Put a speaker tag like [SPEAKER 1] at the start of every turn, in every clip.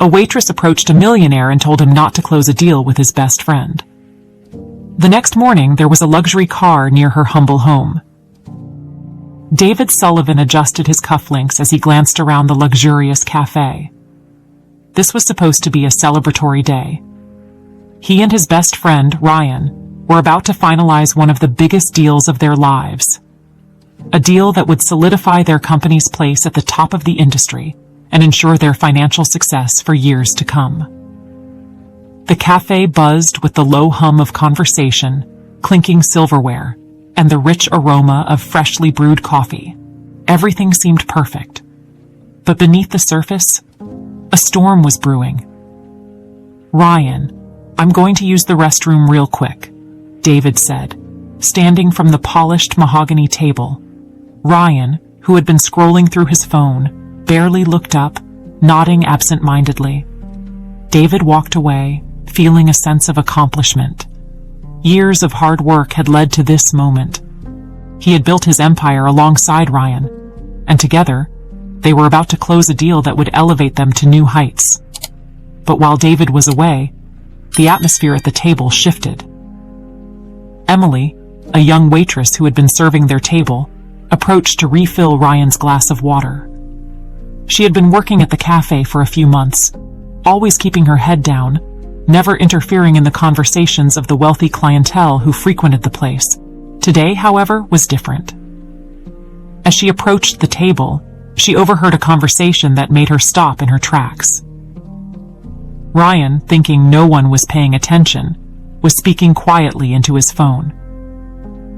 [SPEAKER 1] A waitress approached a millionaire and told him not to close a deal with his best friend. The next morning, there was a luxury car near her humble home. David Sullivan adjusted his cufflinks as he glanced around the luxurious cafe. This was supposed to be a celebratory day. He and his best friend, Ryan, were about to finalize one of the biggest deals of their lives. A deal that would solidify their company's place at the top of the industry and ensure their financial success for years to come. The cafe buzzed with the low hum of conversation, clinking silverware, and the rich aroma of freshly brewed coffee. Everything seemed perfect. But beneath the surface, a storm was brewing. "Ryan, I'm going to use the restroom real quick," David said, standing from the polished mahogany table. Ryan, who had been scrolling through his phone, barely looked up, nodding absent-mindedly. David walked away, feeling a sense of accomplishment. Years of hard work had led to this moment. He had built his empire alongside Ryan, and together, they were about to close a deal that would elevate them to new heights. But while David was away, the atmosphere at the table shifted. Emily, a young waitress who had been serving their table, approached to refill Ryan's glass of water. She had been working at the cafe for a few months, always keeping her head down, never interfering in the conversations of the wealthy clientele who frequented the place. Today, however, was different. As she approached the table, she overheard a conversation that made her stop in her tracks. Ryan, thinking no one was paying attention, was speaking quietly into his phone.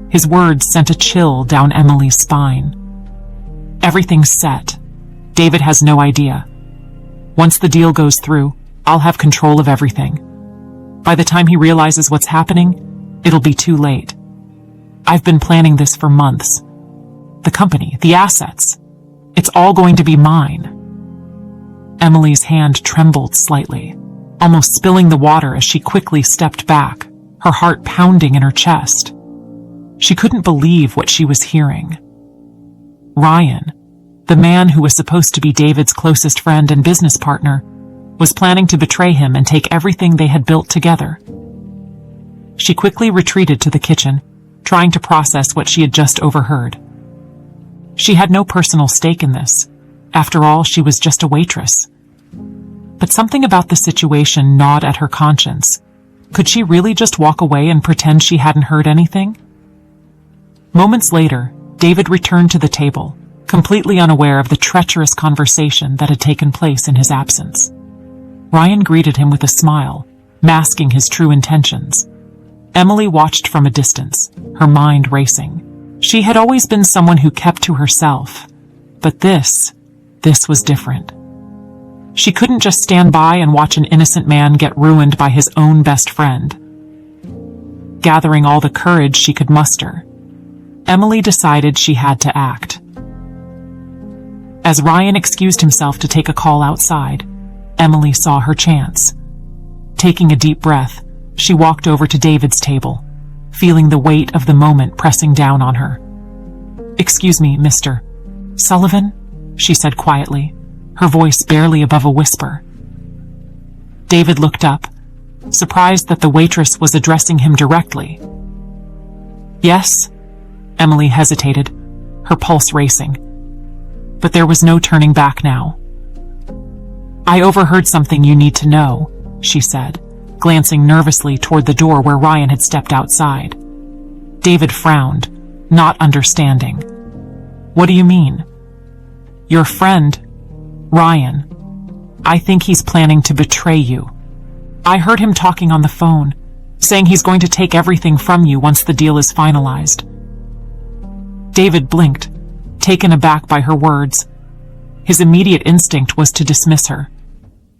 [SPEAKER 1] His words sent a chill down Emily's spine. "Everything's set. David has no idea. Once the deal goes through, I'll have control of everything. By the time he realizes what's happening, it'll be too late. I've been planning this for months. The company, the assets, it's all going to be mine." Emily's hand trembled slightly, almost spilling the water as she quickly stepped back, her heart pounding in her chest. She couldn't believe what she was hearing. Ryan, the man who was supposed to be David's closest friend and business partner, was planning to betray him and take everything they had built together. She quickly retreated to the kitchen, trying to process what she had just overheard. She had no personal stake in this. After all, she was just a waitress. But something about the situation gnawed at her conscience. Could she really just walk away and pretend she hadn't heard anything? Moments later, David returned to the table, completely unaware of the treacherous conversation that had taken place in his absence. Ryan greeted him with a smile, masking his true intentions. Emily watched from a distance, her mind racing. She had always been someone who kept to herself, but this was different. She couldn't just stand by and watch an innocent man get ruined by his own best friend. Gathering all the courage she could muster, Emily decided she had to act. As Ryan excused himself to take a call outside, Emily saw her chance. Taking a deep breath, she walked over to David's table, feeling the weight of the moment pressing down on her. "Excuse me, Mr. Sullivan?" she said quietly, her voice barely above a whisper. David looked up, surprised that the waitress was addressing him directly. "Yes?" Emily hesitated, her pulse racing. But there was no turning back now. "I overheard something you need to know," she said, glancing nervously toward the door where Ryan had stepped outside. David frowned, not understanding. "What do you mean?" "Your friend, Ryan. I think he's planning to betray you. I heard him talking on the phone, saying he's going to take everything from you once the deal is finalized." David blinked, taken aback by her words. His immediate instinct was to dismiss her.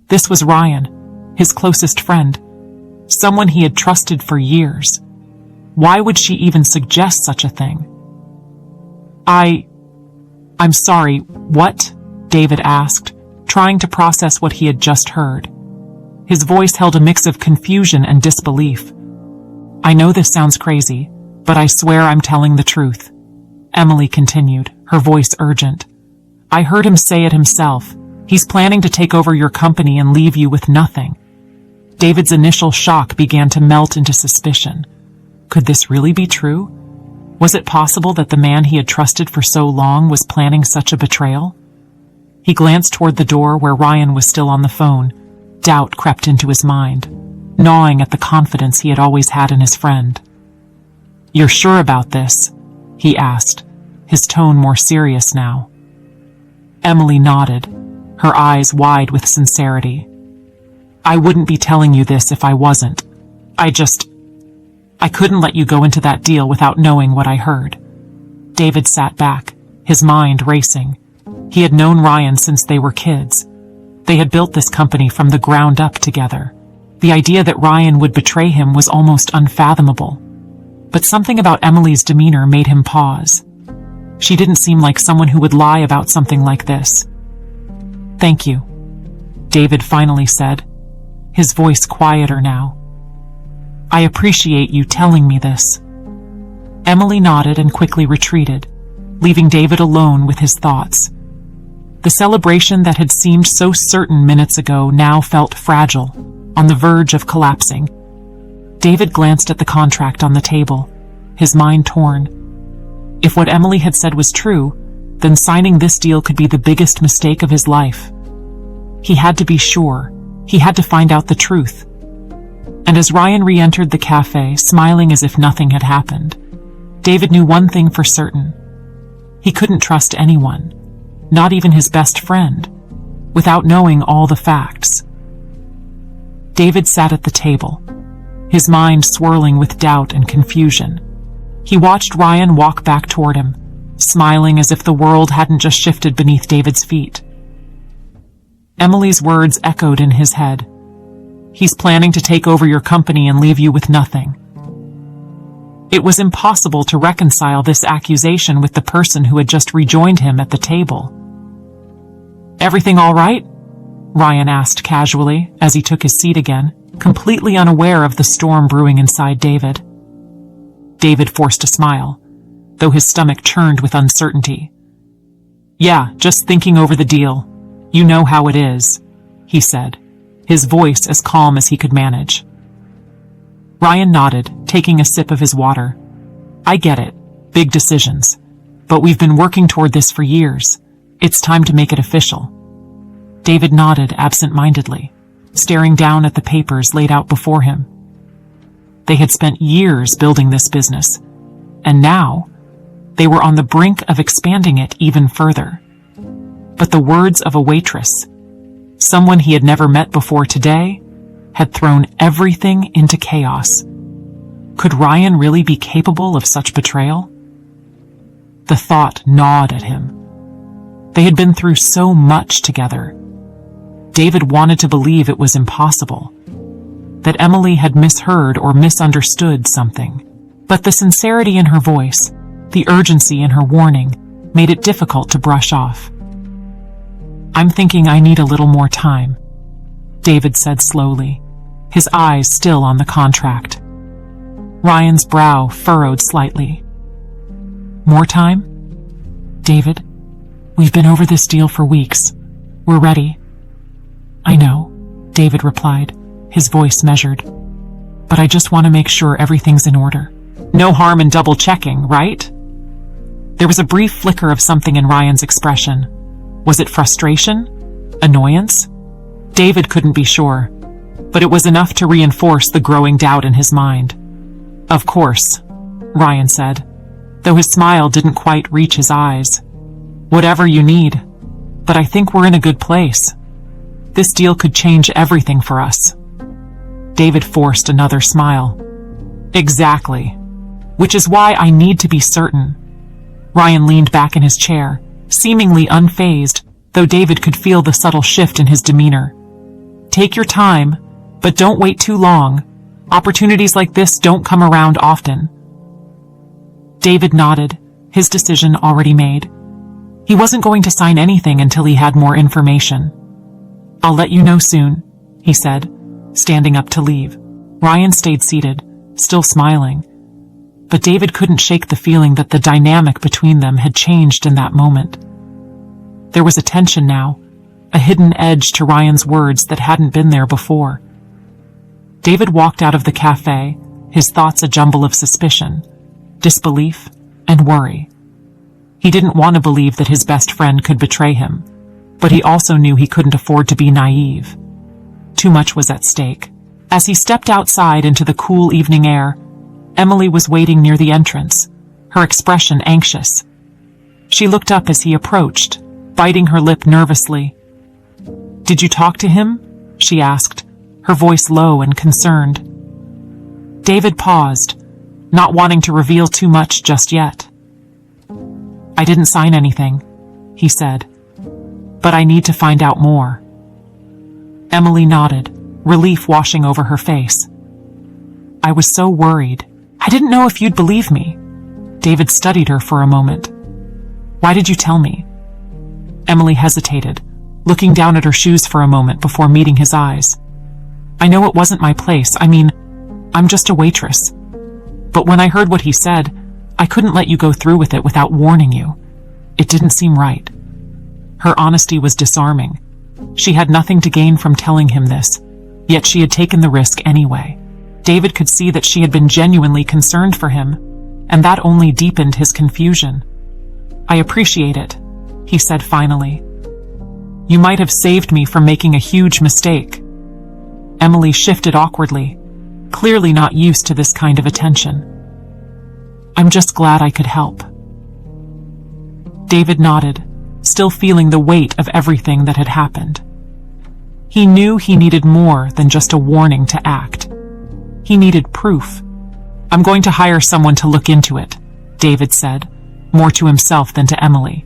[SPEAKER 1] This was Ryan, his closest friend, someone he had trusted for years. Why would she even suggest such a thing? I'm sorry, what?" David asked, trying to process what he had just heard. His voice held a mix of confusion and disbelief. "I know this sounds crazy, but I swear I'm telling the truth," Emily continued, her voice urgent. "I heard him say it himself. He's planning to take over your company and leave you with nothing. David's initial shock began to melt into suspicion. Could this really be true? Was it possible that the man he had trusted for so long was planning such a betrayal? He glanced toward the door where Ryan was still on the phone. Doubt crept into his mind, gnawing at the confidence he had always had in his friend. "You're sure about this?" he asked, his tone more serious now. Emily nodded, her eyes wide with sincerity. "I wouldn't be telling you this if I wasn't. I couldn't let you go into that deal without knowing what I heard." David sat back, his mind racing. He had known Ryan since they were kids. They had built this company from the ground up together. The idea that Ryan would betray him was almost unfathomable. But something about Emily's demeanor made him pause. She didn't seem like someone who would lie about something like this. "Thank you," David finally said, his voice quieter now. "I appreciate you telling me this." Emily nodded and quickly retreated, leaving David alone with his thoughts. The celebration that had seemed so certain minutes ago now felt fragile, on the verge of collapsing. David glanced at the contract on the table, his mind torn. If what Emily had said was true, then signing this deal could be the biggest mistake of his life. He had to be sure. He had to find out the truth. And as Ryan re-entered the cafe, smiling as if nothing had happened, David knew one thing for certain. He couldn't trust anyone, not even his best friend, without knowing all the facts. David sat at the table, his mind swirling with doubt and confusion. He watched Ryan walk back toward him, smiling as if the world hadn't just shifted beneath David's feet. Emily's words echoed in his head. "He's planning to take over your company and leave you with nothing." It was impossible to reconcile this accusation with the person who had just rejoined him at the table. "Everything all right?" Ryan asked casually as he took his seat again, completely unaware of the storm brewing inside David. David forced a smile, though his stomach churned with uncertainty. "Yeah, just thinking over the deal. You know how it is," he said, his voice as calm as he could manage. Ryan nodded, taking a sip of his water. "I get it. Big decisions. But we've been working toward this for years. It's time to make it official." David nodded absent-mindedly, staring down at the papers laid out before him. They had spent years building this business, and now they were on the brink of expanding it even further. But the words of a waitress, someone he had never met before today, had thrown everything into chaos. Could Ryan really be capable of such betrayal? The thought gnawed at him. They had been through so much together. David wanted to believe it was impossible, that Emily had misheard or misunderstood something. But the sincerity in her voice, the urgency in her warning, made it difficult to brush off. "I'm thinking I need a little more time," David said slowly, his eyes still on the contract. Ryan's brow furrowed slightly. "More time?" "David, we've been over this deal for weeks. We're ready." "I know," David replied, his voice measured. "But I just want to make sure everything's in order. No harm in double-checking, right?" There was a brief flicker of something in Ryan's expression. Was it frustration? Annoyance? David couldn't be sure, but it was enough to reinforce the growing doubt in his mind. "Of course," Ryan said, though his smile didn't quite reach his eyes. "Whatever you need, but I think we're in a good place. This deal could change everything for us." David forced another smile. "Exactly. Which is why I need to be certain." Ryan leaned back in his chair, seemingly unfazed, though David could feel the subtle shift in his demeanor. "Take your time, but don't wait too long. Opportunities like this don't come around often." David nodded, his decision already made. He wasn't going to sign anything until he had more information. "I'll let you know soon," he said, standing up to leave. Ryan stayed seated, still smiling. But David couldn't shake the feeling that the dynamic between them had changed in that moment. There was a tension now, a hidden edge to Ryan's words that hadn't been there before. David walked out of the cafe, his thoughts a jumble of suspicion, disbelief, and worry. He didn't want to believe that his best friend could betray him, but he also knew he couldn't afford to be naive. Too much was at stake. As he stepped outside into the cool evening air, Emily was waiting near the entrance, her expression anxious. She looked up as he approached, biting her lip nervously. "Did you talk to him?" she asked, her voice low and concerned. David paused, not wanting to reveal too much just yet. "I didn't sign anything," he said, "but I need to find out more." Emily nodded, relief washing over her face. "I was so worried. I didn't know if you'd believe me." David studied her for a moment. "Why did you tell me?" Emily hesitated, looking down at her shoes for a moment before meeting his eyes. "I know it wasn't my place. I'm just a waitress. But when I heard what he said, I couldn't let you go through with it without warning you. It didn't seem right." Her honesty was disarming. She had nothing to gain from telling him this, yet she had taken the risk anyway. David could see that she had been genuinely concerned for him, and that only deepened his confusion. "I appreciate it," he said finally. "You might have saved me from making a huge mistake." Emily shifted awkwardly, clearly not used to this kind of attention. "I'm just glad I could help." David nodded, still feeling the weight of everything that had happened. He knew he needed more than just a warning to act. He needed proof. "I'm going to hire someone to look into it," David said, more to himself than to Emily.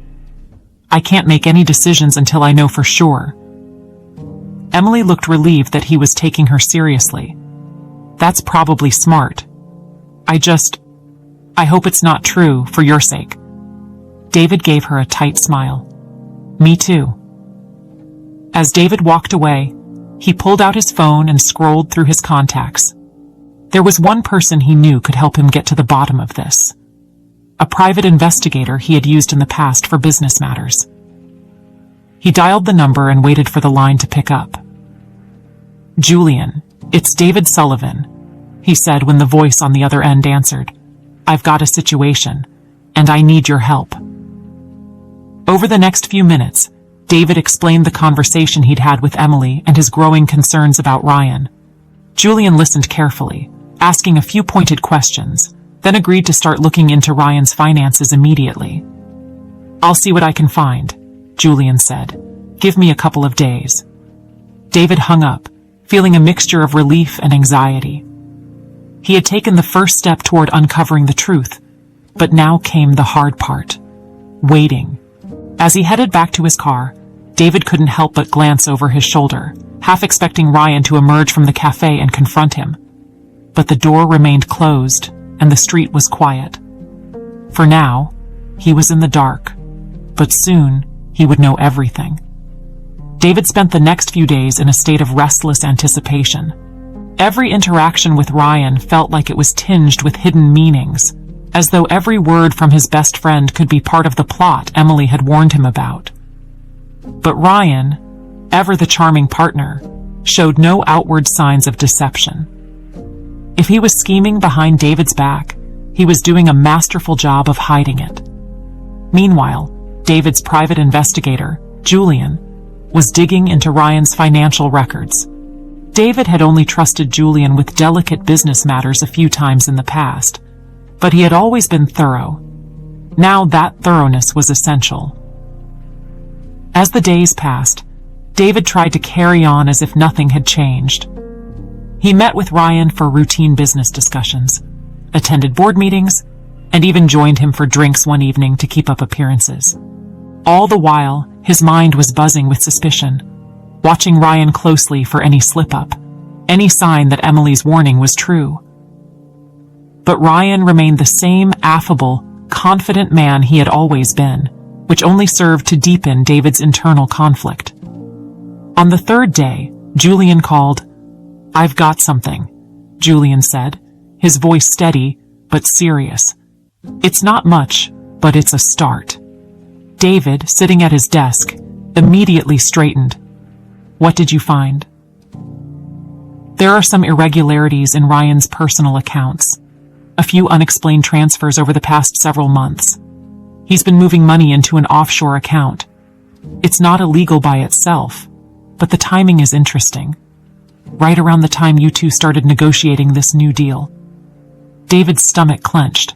[SPEAKER 1] "I can't make any decisions until I know for sure." Emily looked relieved that he was taking her seriously. "That's probably smart. I hope it's not true, for your sake." David gave her a tight smile. "Me too." As David walked away, he pulled out his phone and scrolled through his contacts. There was one person he knew could help him get to the bottom of this. A private investigator he had used in the past for business matters. He dialed the number and waited for the line to pick up. "Julian, it's David Sullivan," he said when the voice on the other end answered. "I've got a situation, and I need your help." Over the next few minutes, David explained the conversation he'd had with Emily and his growing concerns about Ryan. Julian listened carefully, asking a few pointed questions, then agreed to start looking into Ryan's finances immediately. "I'll see what I can find," Julian said. "Give me a couple of days." David hung up, feeling a mixture of relief and anxiety. He had taken the first step toward uncovering the truth, but now came the hard part: waiting. As he headed back to his car, David couldn't help but glance over his shoulder, half expecting Ryan to emerge from the cafe and confront him. But the door remained closed, and the street was quiet. For now, he was in the dark, but soon he would know everything. David spent the next few days in a state of restless anticipation. Every interaction with Ryan felt like it was tinged with hidden meanings, as though every word from his best friend could be part of the plot Emily had warned him about. But Ryan, ever the charming partner, showed no outward signs of deception. If he was scheming behind David's back, he was doing a masterful job of hiding it. Meanwhile, David's private investigator, Julian, was digging into Ryan's financial records. David had only trusted Julian with delicate business matters a few times in the past, but he had always been thorough. Now that thoroughness was essential. As the days passed, David tried to carry on as if nothing had changed. He met with Ryan for routine business discussions, attended board meetings, and even joined him for drinks one evening to keep up appearances. All the while, his mind was buzzing with suspicion, watching Ryan closely for any slip-up, any sign that Emily's warning was true. But Ryan remained the same affable, confident man he had always been, which only served to deepen David's internal conflict. On the third day, Julian called. "I've got something," Julian said, his voice steady but serious. "It's not much, but it's a start." David, sitting at his desk, immediately straightened. What did you find? There are some irregularities in Ryan's personal accounts. A few unexplained transfers over the past several months. He's been moving money into an offshore account. It's not illegal by itself, but the timing is interesting. Right around the time you two started negotiating this new deal. David's stomach clenched.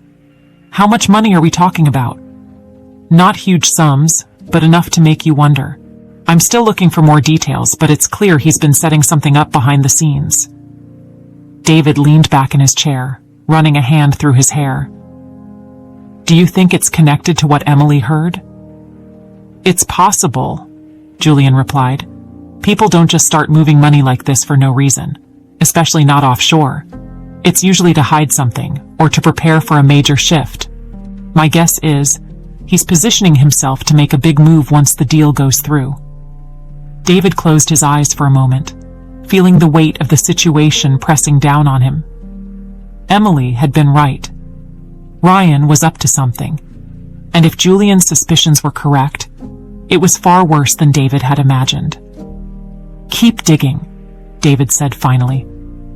[SPEAKER 1] How much money are we talking about? Not huge sums, but enough to make you wonder. I'm still looking for more details, but it's clear he's been setting something up behind the scenes. David leaned back in his chair, running a hand through his hair. Do you think it's connected to what Emily heard? It's possible, Julian replied. People don't just start moving money like this for no reason, especially not offshore. It's usually to hide something, or to prepare for a major shift. My guess is, he's positioning himself to make a big move once the deal goes through. David closed his eyes for a moment, feeling the weight of the situation pressing down on him. Emily had been right. Ryan was up to something, and if Julian's suspicions were correct, it was far worse than David had imagined. Keep digging, David said finally.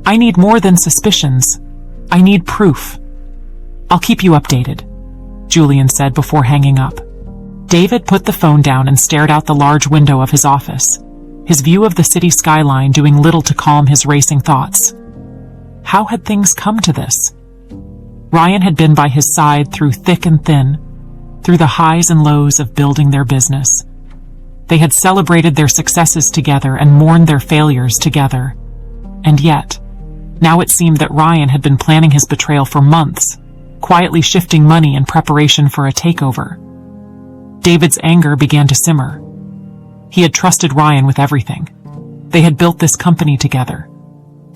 [SPEAKER 1] I need more than suspicions. I need proof. I'll keep you updated, Julian said before hanging up. David put the phone down and stared out the large window of his office, his view of the city skyline doing little to calm his racing thoughts. How had things come to this? Ryan had been by his side through thick and thin, through the highs and lows of building their business. They had celebrated their successes together and mourned their failures together. And yet, now it seemed that Ryan had been planning his betrayal for months, quietly shifting money in preparation for a takeover. David's anger began to simmer. He had trusted Ryan with everything. They had built this company together.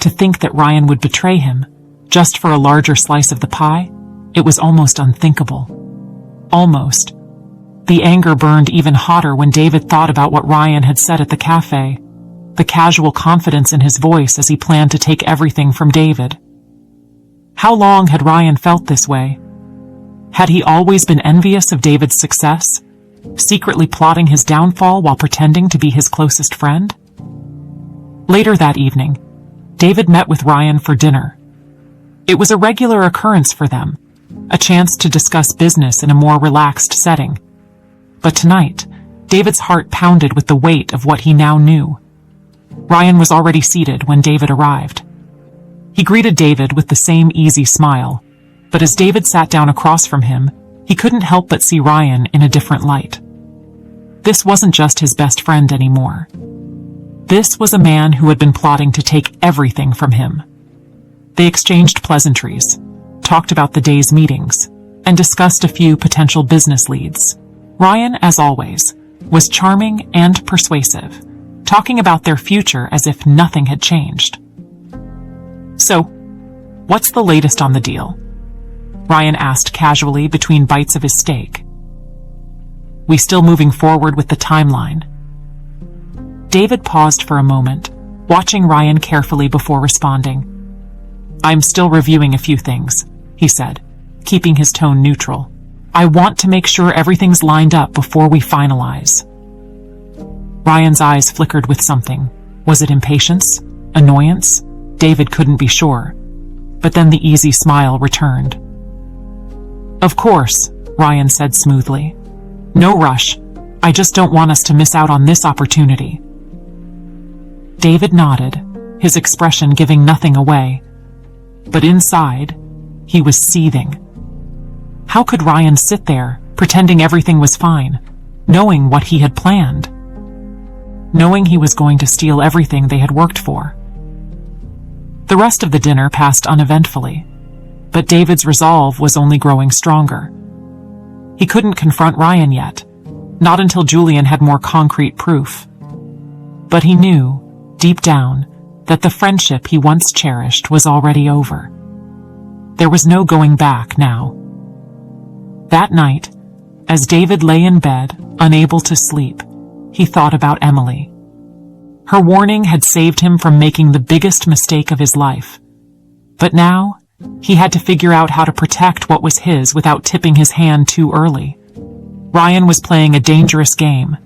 [SPEAKER 1] To think that Ryan would betray him, just for a larger slice of the pie, it was almost unthinkable. Almost. The anger burned even hotter when David thought about what Ryan had said at the cafe, the casual confidence in his voice as he planned to take everything from David. How long had Ryan felt this way? Had he always been envious of David's success, secretly plotting his downfall while pretending to be his closest friend? Later that evening, David met with Ryan for dinner. It was a regular occurrence for them, a chance to discuss business in a more relaxed setting. But tonight, David's heart pounded with the weight of what he now knew. Ryan was already seated when David arrived. He greeted David with the same easy smile, but as David sat down across from him, he couldn't help but see Ryan in a different light. This wasn't just his best friend anymore. This was a man who had been plotting to take everything from him. They exchanged pleasantries, talked about the day's meetings, and discussed a few potential business leads. Ryan, as always, was charming and persuasive, talking about their future as if nothing had changed. So, what's the latest on the deal? Ryan asked casually between bites of his steak. We still moving forward with the timeline? David paused for a moment, watching Ryan carefully before responding. I'm still reviewing a few things, he said, keeping his tone neutral. I want to make sure everything's lined up before we finalize. Ryan's eyes flickered with something. Was it impatience? Annoyance? David couldn't be sure. But then the easy smile returned. Of course, Ryan said smoothly. No rush. I just don't want us to miss out on this opportunity. David nodded, his expression giving nothing away. But inside, he was seething. How could Ryan sit there, pretending everything was fine, knowing what he had planned? Knowing he was going to steal everything they had worked for. The rest of the dinner passed uneventfully, but David's resolve was only growing stronger. He couldn't confront Ryan yet, not until Julian had more concrete proof. But he knew, deep down, that the friendship he once cherished was already over. There was no going back now. That night, as David lay in bed, unable to sleep, he thought about Emily. Her warning had saved him from making the biggest mistake of his life. But now, he had to figure out how to protect what was his without tipping his hand too early. Ryan was playing a dangerous game,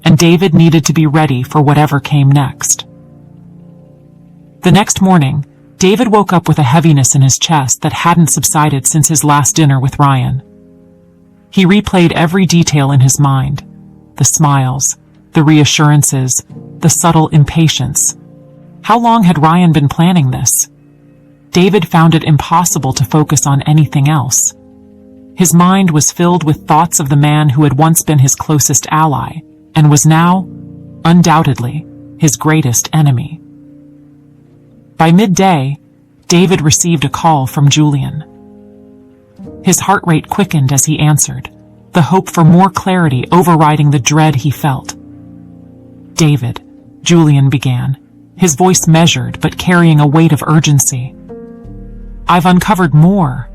[SPEAKER 1] and David needed to be ready for whatever came next. The next morning, David woke up with a heaviness in his chest that hadn't subsided since his last dinner with Ryan. He replayed every detail in his mind: the smiles, the reassurances, the subtle impatience. How long had Ryan been planning this? David found it impossible to focus on anything else. His mind was filled with thoughts of the man who had once been his closest ally, and was now, undoubtedly, his greatest enemy. By midday, David received a call from Julian. His heart rate quickened as he answered, the hope for more clarity overriding the dread he felt. "David," Julian began, his voice measured but carrying a weight of urgency. "I've uncovered more.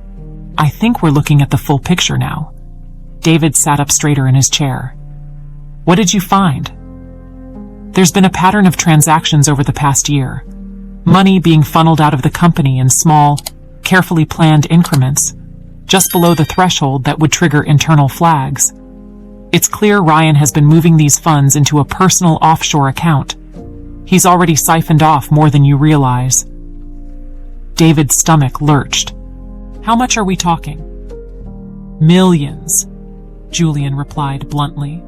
[SPEAKER 1] I think we're looking at the full picture now." David sat up straighter in his chair. "What did you find?" "There's been a pattern of transactions over the past year. Money being funneled out of the company in small, carefully planned increments, just below the threshold that would trigger internal flags. It's clear Ryan has been moving these funds into a personal offshore account. He's already siphoned off more than you realize." David's stomach lurched. "How much are we talking?" "Millions," Julian replied bluntly.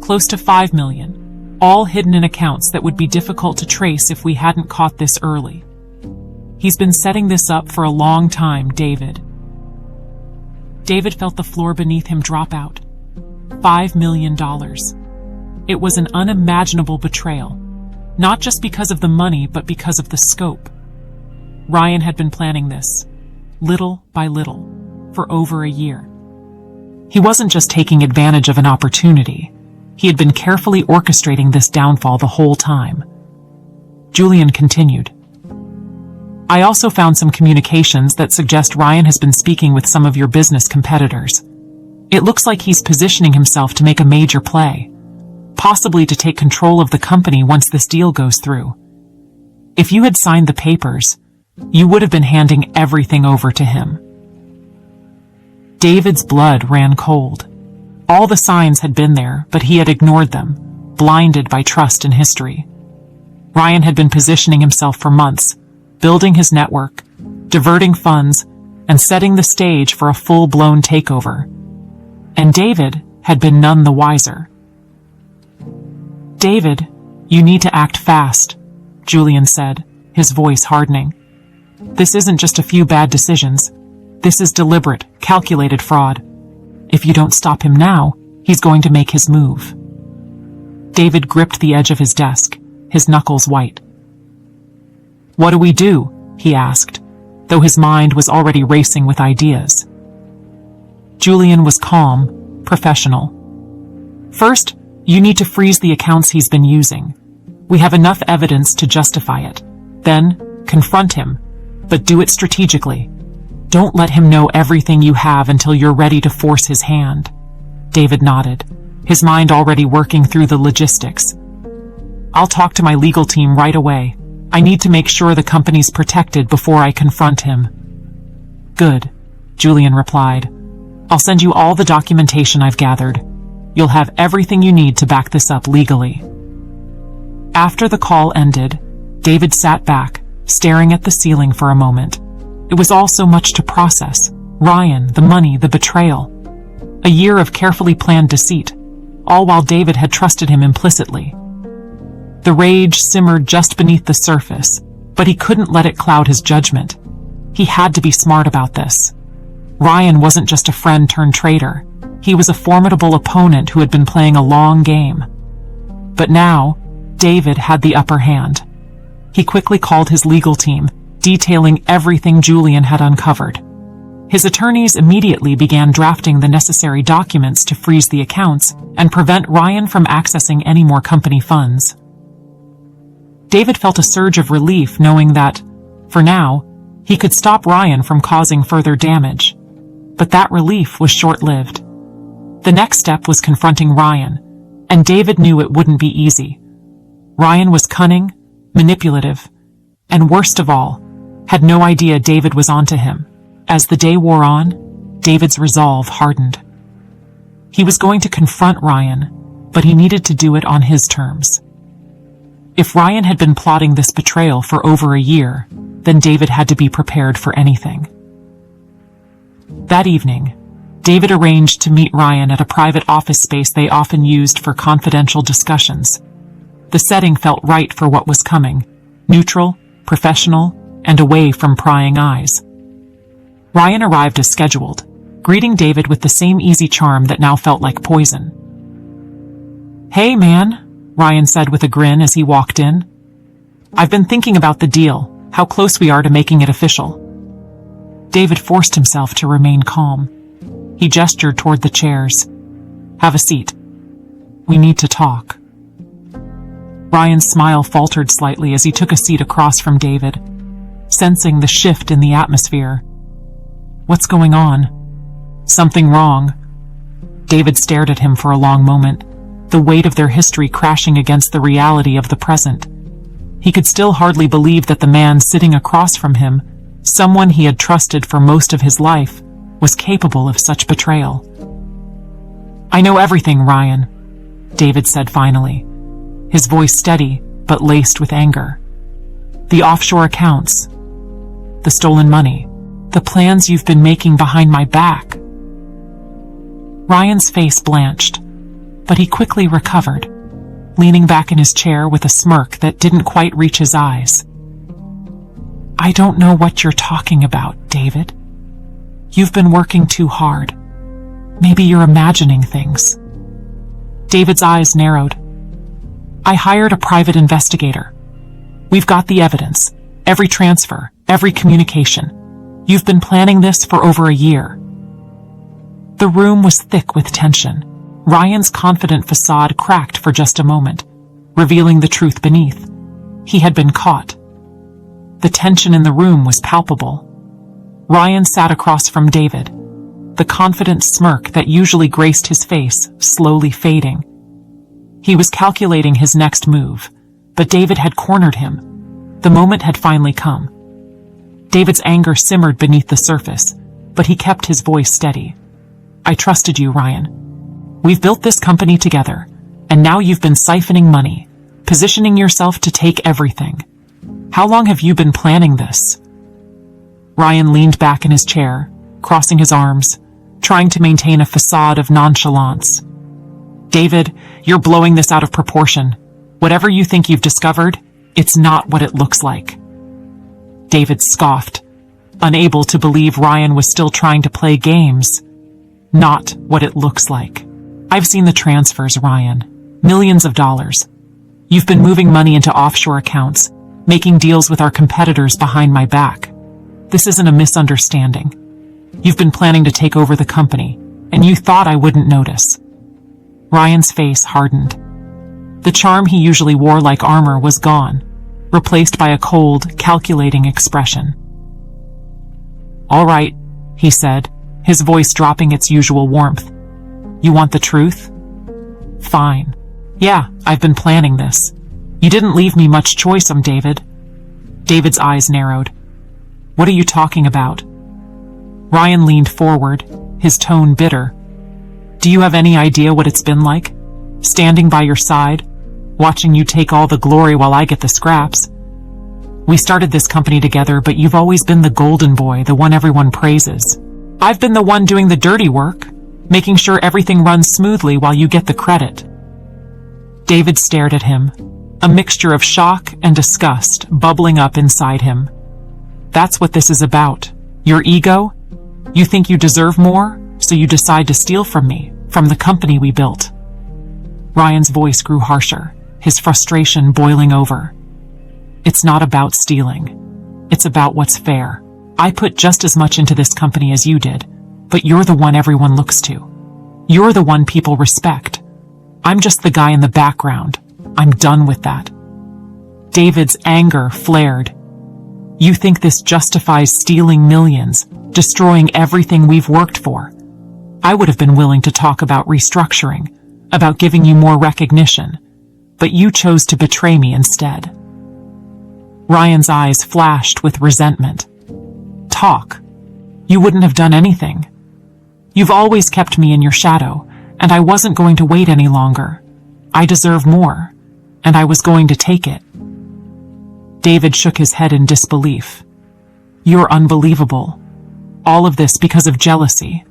[SPEAKER 1] "Close to 5 million. All hidden in accounts that would be difficult to trace if we hadn't caught this early. He's been setting this up for a long time, David." David felt the floor beneath him drop out. $5 million. It was an unimaginable betrayal, not just because of the money, but because of the scope. Ryan had been planning this, little by little, for over a year. He wasn't just taking advantage of an opportunity. He had been carefully orchestrating this downfall the whole time. Julian continued, "I also found some communications that suggest Ryan has been speaking with some of your business competitors. It looks like he's positioning himself to make a major play, possibly to take control of the company once this deal goes through. If you had signed the papers, you would have been handing everything over to him." David's blood ran cold. All the signs had been there, but he had ignored them, blinded by trust in history. Ryan had been positioning himself for months, building his network, diverting funds, and setting the stage for a full-blown takeover. And David had been none the wiser. "David, you need to act fast," Julian said, his voice hardening. "This isn't just a few bad decisions. This is deliberate, calculated fraud. If you don't stop him now, he's going to make his move." David gripped the edge of his desk, his knuckles white. "What do we do?" he asked, though his mind was already racing with ideas. Julian was calm, professional. "First, you need to freeze the accounts he's been using. We have enough evidence to justify it. Then, confront him, but do it strategically. Don't let him know everything you have until you're ready to force his hand." David nodded, his mind already working through the logistics. "I'll talk to my legal team right away. I need to make sure the company's protected before I confront him." "Good," Julian replied. "I'll send you all the documentation I've gathered. You'll have everything you need to back this up legally." After the call ended, David sat back, staring at the ceiling for a moment. It was all so much to process: Ryan, the money, the betrayal. A year of carefully planned deceit, all while David had trusted him implicitly. The rage simmered just beneath the surface, but he couldn't let it cloud his judgment. He had to be smart about this. Ryan wasn't just a friend turned traitor. He was a formidable opponent who had been playing a long game. But now, David had the upper hand. He quickly called his legal team, detailing everything Julian had uncovered. His attorneys immediately began drafting the necessary documents to freeze the accounts and prevent Ryan from accessing any more company funds. David felt a surge of relief knowing that, for now, he could stop Ryan from causing further damage. But that relief was short-lived. The next step was confronting Ryan, and David knew it wouldn't be easy. Ryan was cunning, manipulative, and worst of all, had no idea David was onto him. As the day wore on, David's resolve hardened. He was going to confront Ryan, but he needed to do it on his terms. If Ryan had been plotting this betrayal for over a year, then David had to be prepared for anything. That evening, David arranged to meet Ryan at a private office space they often used for confidential discussions. The setting felt right for what was coming: neutral, professional, and away from prying eyes. Ryan arrived as scheduled, greeting David with the same easy charm that now felt like poison. "Hey, man," Ryan said with a grin as he walked in. "I've been thinking about the deal, how close we are to making it official." David forced himself to remain calm. He gestured toward the chairs. "Have a seat. We need to talk." Ryan's smile faltered slightly as he took a seat across from David, sensing the shift in the atmosphere. "What's going on?" "Something wrong." David stared at him for a long moment, the weight of their history crashing against the reality of the present. He could still hardly believe that the man sitting across from him, someone he had trusted for most of his life, was capable of such betrayal. "I know everything, Ryan," David said finally, his voice steady but laced with anger. "The offshore accounts, the stolen money, the plans you've been making behind my back." Ryan's face blanched, but he quickly recovered, leaning back in his chair with a smirk that didn't quite reach his eyes. "I don't know what you're talking about, David. You've been working too hard. Maybe you're imagining things." David's eyes narrowed. "I hired a private investigator. We've got the evidence, every transfer, every communication. You've been planning this for over a year." The room was thick with tension. Ryan's confident facade cracked for just a moment, revealing the truth beneath. He had been caught. The tension in the room was palpable. Ryan sat across from David, the confident smirk that usually graced his face slowly fading. He was calculating his next move, but David had cornered him. The moment had finally come. David's anger simmered beneath the surface, but he kept his voice steady. "I trusted you, Ryan. We've built this company together, and now you've been siphoning money, positioning yourself to take everything. How long have you been planning this?" Ryan leaned back in his chair, crossing his arms, trying to maintain a facade of nonchalance. "David, you're blowing this out of proportion. Whatever you think you've discovered, it's not what it looks like." David scoffed, unable to believe Ryan was still trying to play games. "Not what it looks like. I've seen the transfers, Ryan. Millions of dollars. You've been moving money into offshore accounts, making deals with our competitors behind my back. This isn't a misunderstanding. You've been planning to take over the company, and you thought I wouldn't notice." Ryan's face hardened. The charm he usually wore like armor was gone, replaced by a cold, calculating expression. "All right," he said, his voice dropping its usual warmth. "You want the truth? Fine. Yeah, I've been planning this. You didn't leave me much choice, David." David's eyes narrowed. "What are you talking about?" Ryan leaned forward, his tone bitter. "Do you have any idea what it's been like? Standing by your side, watching you take all the glory while I get the scraps. We started this company together, but you've always been the golden boy, the one everyone praises. I've been the one doing the dirty work, making sure everything runs smoothly while you get the credit." David stared at him, a mixture of shock and disgust bubbling up inside him. "That's what this is about. Your ego? You think you deserve more, so you decide to steal from me, from the company we built." Ryan's voice grew harsher, his frustration boiling over. "It's not about stealing. It's about what's fair. I put just as much into this company as you did, but you're the one everyone looks to. You're the one people respect. I'm just the guy in the background. I'm done with that." David's anger flared. "You think this justifies stealing millions, destroying everything we've worked for? I would have been willing to talk about restructuring, about giving you more recognition, but you chose to betray me instead." Ryan's eyes flashed with resentment. "Talk. You wouldn't have done anything. You've always kept me in your shadow, and I wasn't going to wait any longer. I deserve more, and I was going to take it. David shook his head in disbelief. You're unbelievable. All of this because of jealousy.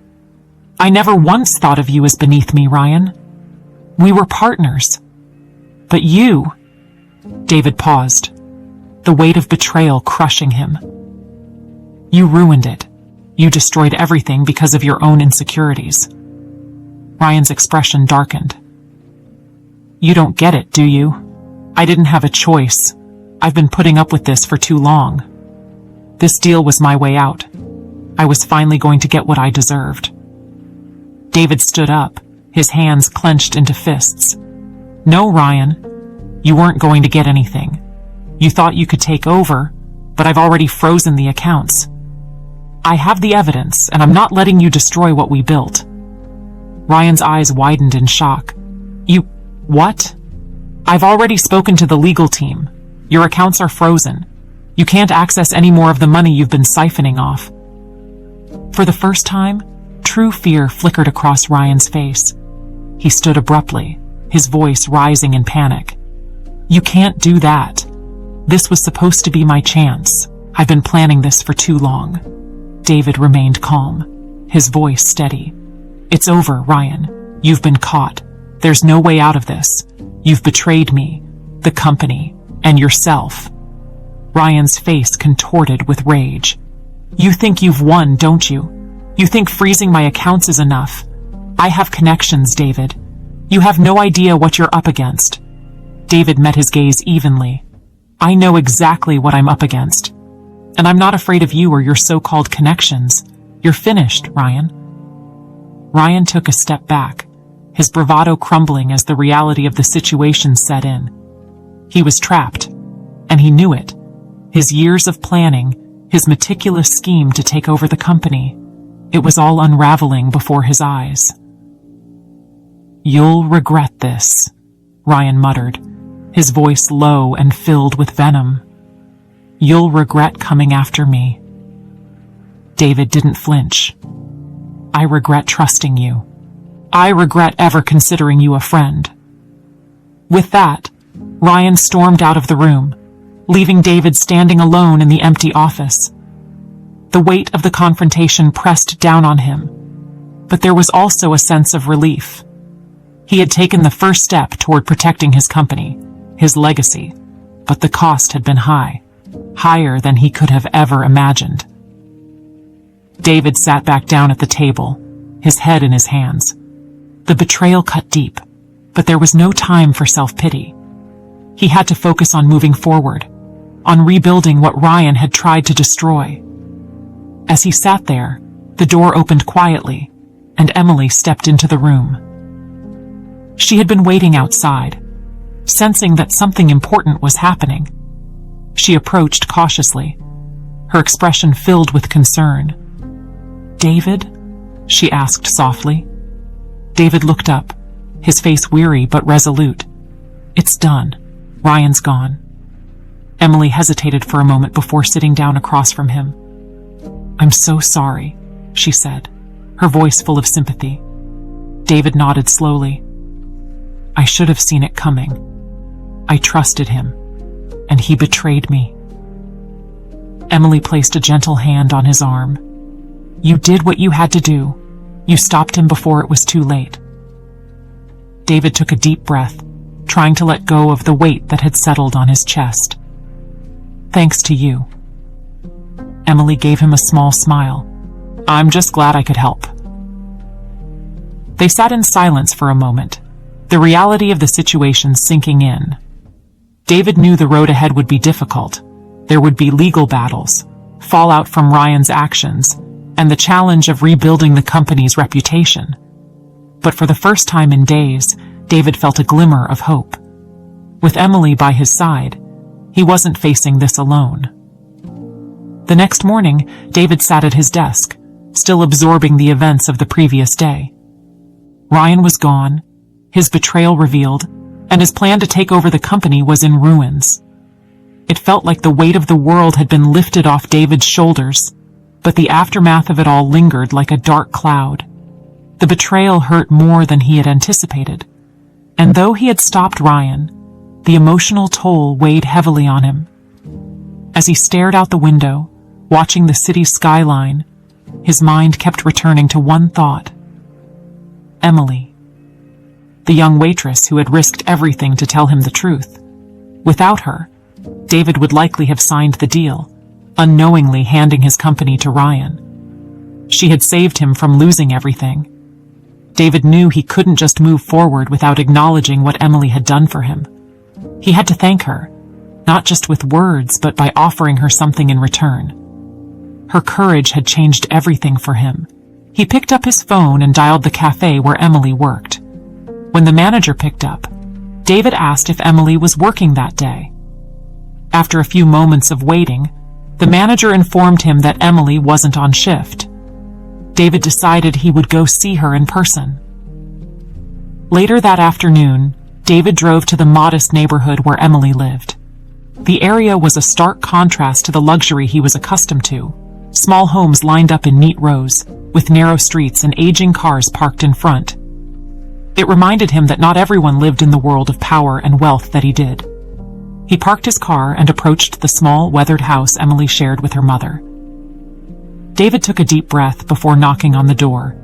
[SPEAKER 1] I never once thought of you as beneath me, Ryan. We were partners. But you... David paused, the weight of betrayal crushing him. You ruined it. You destroyed everything because of your own insecurities. Ryan's expression darkened. You don't get it, do you? I didn't have a choice. I've been putting up with this for too long. This deal was my way out. I was finally going to get what I deserved. David stood up, his hands clenched into fists. No, Ryan, you weren't going to get anything. You thought you could take over, but I've already frozen the accounts. I have the evidence, and I'm not letting you destroy what we built. Ryan's eyes widened in shock. You... what? I've already spoken to the legal team. Your accounts are frozen. You can't access any more of the money you've been siphoning off. For the first time, true fear flickered across Ryan's face. He stood abruptly, his voice rising in panic. You can't do that. This was supposed to be my chance. I've been planning this for too long. David remained calm, his voice steady. It's over, Ryan. You've been caught. There's no way out of this. You've betrayed me, the company, and yourself. Ryan's face contorted with rage. You think you've won, don't you? You think freezing my accounts is enough? I have connections, David. You have no idea what you're up against. David met his gaze evenly. I know exactly what I'm up against. And I'm not afraid of you or your so-called connections. You're finished, Ryan. Ryan took a step back, his bravado crumbling as the reality of the situation set in. He was trapped, and he knew it. His years of planning, his meticulous scheme to take over the company, it was all unraveling before his eyes. You'll regret this, Ryan muttered, his voice low and filled with venom. You'll regret coming after me. David didn't flinch. I regret trusting you. I regret ever considering you a friend. With that, Ryan stormed out of the room, leaving David standing alone in the empty office. The weight of the confrontation pressed down on him, but there was also a sense of relief. He had taken the first step toward protecting his company, his legacy, but the cost had been high, higher than he could have ever imagined. David sat back down at the table, his head in his hands. The betrayal cut deep, but there was no time for self-pity. He had to focus on moving forward, on rebuilding what Ryan had tried to destroy. As he sat there, the door opened quietly, and Emily stepped into the room. She had been waiting outside, sensing that something important was happening. She approached cautiously, her expression filled with concern. David? She asked softly. David looked up, his face weary but resolute. It's done. Ryan's gone. Emily hesitated for a moment before sitting down across from him. I'm so sorry, she said, her voice full of sympathy. David nodded slowly. I should have seen it coming. I trusted him, and he betrayed me. Emily placed a gentle hand on his arm. You did what you had to do. You stopped him before it was too late. David took a deep breath, trying to let go of the weight that had settled on his chest. Thanks to you. Emily gave him a small smile. I'm just glad I could help. They sat in silence for a moment, the reality of the situation sinking in. David knew the road ahead would be difficult. There would be legal battles, fallout from Ryan's actions, and the challenge of rebuilding the company's reputation. But for the first time in days, David felt a glimmer of hope. With Emily by his side, he wasn't facing this alone. The next morning, David sat at his desk, still absorbing the events of the previous day. Ryan was gone, his betrayal revealed, and his plan to take over the company was in ruins. It felt like the weight of the world had been lifted off David's shoulders, but the aftermath of it all lingered like a dark cloud. The betrayal hurt more than he had anticipated. And though he had stopped Ryan, the emotional toll weighed heavily on him. As he stared out the window, watching the city's skyline, his mind kept returning to one thought: Emily. The young waitress who had risked everything to tell him the truth. Without her, David would likely have signed the deal, unknowingly handing his company to Ryan. She had saved him from losing everything. David knew he couldn't just move forward without acknowledging what Emily had done for him. He had to thank her, not just with words, but by offering her something in return. Her courage had changed everything for him. He picked up his phone and dialed the cafe where Emily worked. When the manager picked up, David asked if Emily was working that day. After a few moments of waiting, the manager informed him that Emily wasn't on shift. David decided he would go see her in person. Later that afternoon, David drove to the modest neighborhood where Emily lived. The area was a stark contrast to the luxury he was accustomed to. Small homes lined up in neat rows, with narrow streets and aging cars parked in front. It reminded him that not everyone lived in the world of power and wealth that he did. He parked his car and approached the small, weathered house Emily shared with her mother. David took a deep breath before knocking on the door,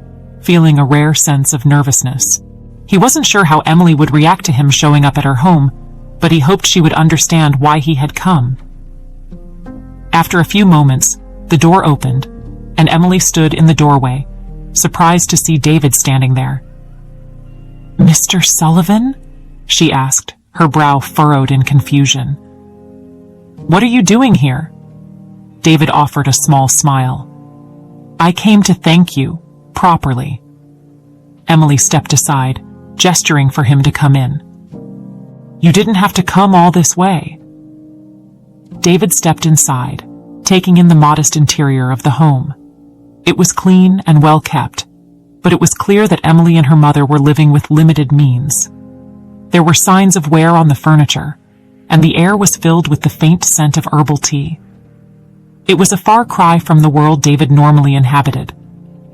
[SPEAKER 1] feeling a rare sense of nervousness. He wasn't sure how Emily would react to him showing up at her home, but he hoped she would understand why he had come. After a few moments, the door opened, and Emily stood in the doorway, surprised to see David standing there. "Mr. Sullivan?" she asked, her brow furrowed in confusion. "What are you doing here?" David offered a small smile. "I came to thank you, properly." Emily stepped aside, gesturing for him to come in. "You didn't have to come all this way." David stepped inside, taking in the modest interior of the home. It was clean and well kept, but it was clear that Emily and her mother were living with limited means. There were signs of wear on the furniture, and the air was filled with the faint scent of herbal tea. It was a far cry from the world David normally inhabited,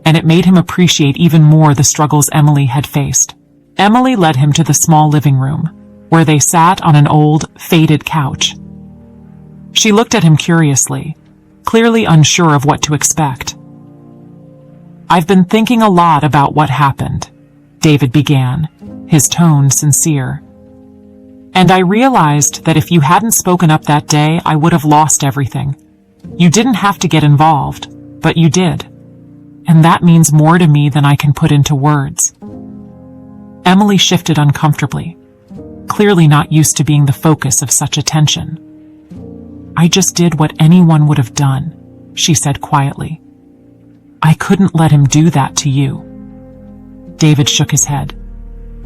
[SPEAKER 1] and it made him appreciate even more the struggles Emily had faced. Emily led him to the small living room, where they sat on an old, faded couch. She looked at him curiously, clearly unsure of what to expect. "I've been thinking a lot about what happened," David began, his tone sincere. "And I realized that if you hadn't spoken up that day, I would have lost everything. You didn't have to get involved, but you did. And that means more to me than I can put into words." Emily shifted uncomfortably, clearly not used to being the focus of such attention. "I just did what anyone would have done," she said quietly. "I couldn't let him do that to you." David shook his head.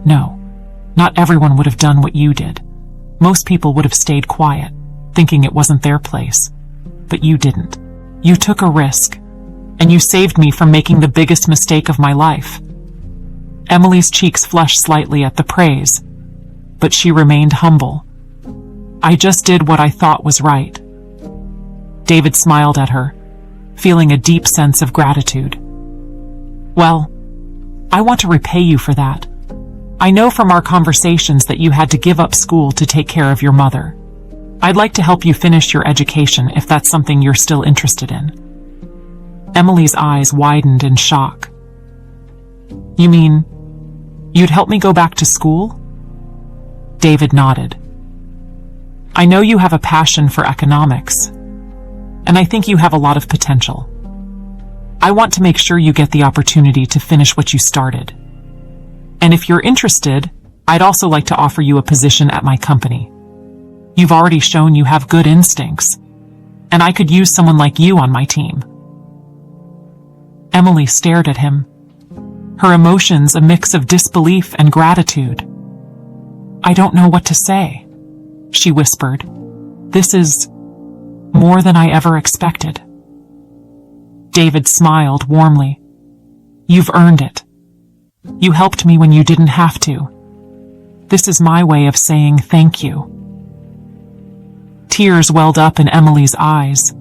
[SPEAKER 1] "No, not everyone would have done what you did. Most people would have stayed quiet, thinking it wasn't their place. But you didn't. You took a risk, and you saved me from making the biggest mistake of my life." Emily's cheeks flushed slightly at the praise, but she remained humble. "I just did what I thought was right." David smiled at her, feeling a deep sense of gratitude. "Well, I want to repay you for that. I know from our conversations that you had to give up school to take care of your mother. I'd like to help you finish your education if that's something you're still interested in." Emily's eyes widened in shock. "You mean, you'd help me go back to school?" David nodded. "I know you have a passion for economics, and I think you have a lot of potential. I want to make sure you get the opportunity to finish what you started. And if you're interested, I'd also like to offer you a position at my company. You've already shown you have good instincts, and I could use someone like you on my team." Emily stared at him, her emotions a mix of disbelief and gratitude. "I don't know what to say," she whispered. "This is more than I ever expected." David smiled warmly. "You've earned it. You helped me when you didn't have to. This is my way of saying thank you." Tears welled up in Emily's eyes,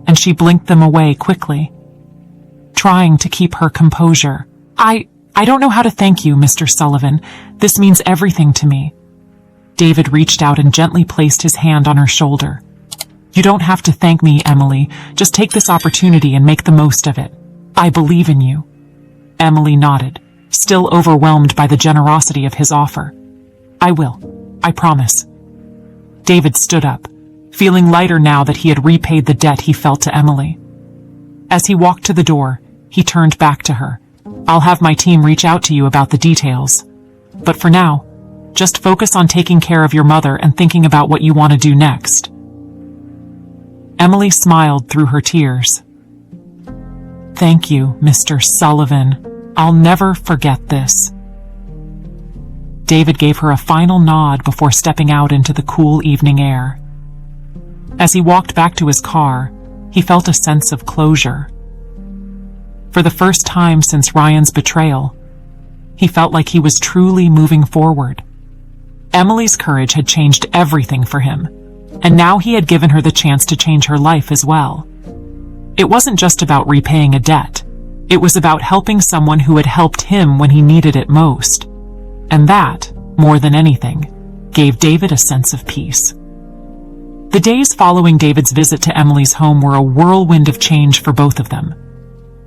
[SPEAKER 1] and she blinked them away quickly, trying to keep her composure. I don't know how to thank you, Mr. Sullivan. This means everything to me. David reached out and gently placed his hand on her shoulder. You don't have to thank me, Emily. Just take this opportunity and make the most of it. I believe in you. Emily nodded, still overwhelmed by the generosity of his offer. I will. I promise. David stood up, feeling lighter now that he had repaid the debt he felt to Emily. As he walked to the door, he turned back to her. I'll have my team reach out to you about the details. But for now, just focus on taking care of your mother and thinking about what you want to do next. Emily smiled through her tears. Thank you, Mr. Sullivan. I'll never forget this. David gave her a final nod before stepping out into the cool evening air. As he walked back to his car, he felt a sense of closure. For the first time since Ryan's betrayal, he felt like he was truly moving forward. Emily's courage had changed everything for him, and now he had given her the chance to change her life as well. It wasn't just about repaying a debt. It was about helping someone who had helped him when he needed it most. And that, more than anything, gave David a sense of peace. The days following David's visit to Emily's home were a whirlwind of change for both of them.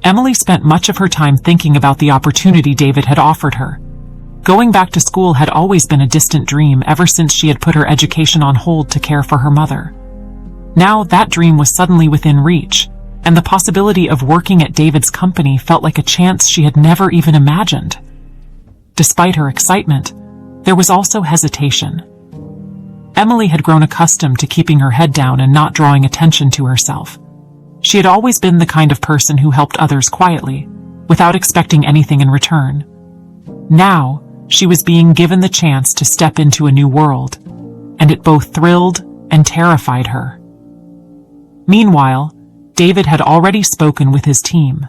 [SPEAKER 1] Emily spent much of her time thinking about the opportunity David had offered her. Going back to school had always been a distant dream ever since she had put her education on hold to care for her mother. Now that dream was suddenly within reach, and the possibility of working at David's company felt like a chance she had never even imagined. Despite her excitement, there was also hesitation. Emily had grown accustomed to keeping her head down and not drawing attention to herself. She had always been the kind of person who helped others quietly, without expecting anything in return. Now, she was being given the chance to step into a new world, and it both thrilled and terrified her. Meanwhile, David had already spoken with his team,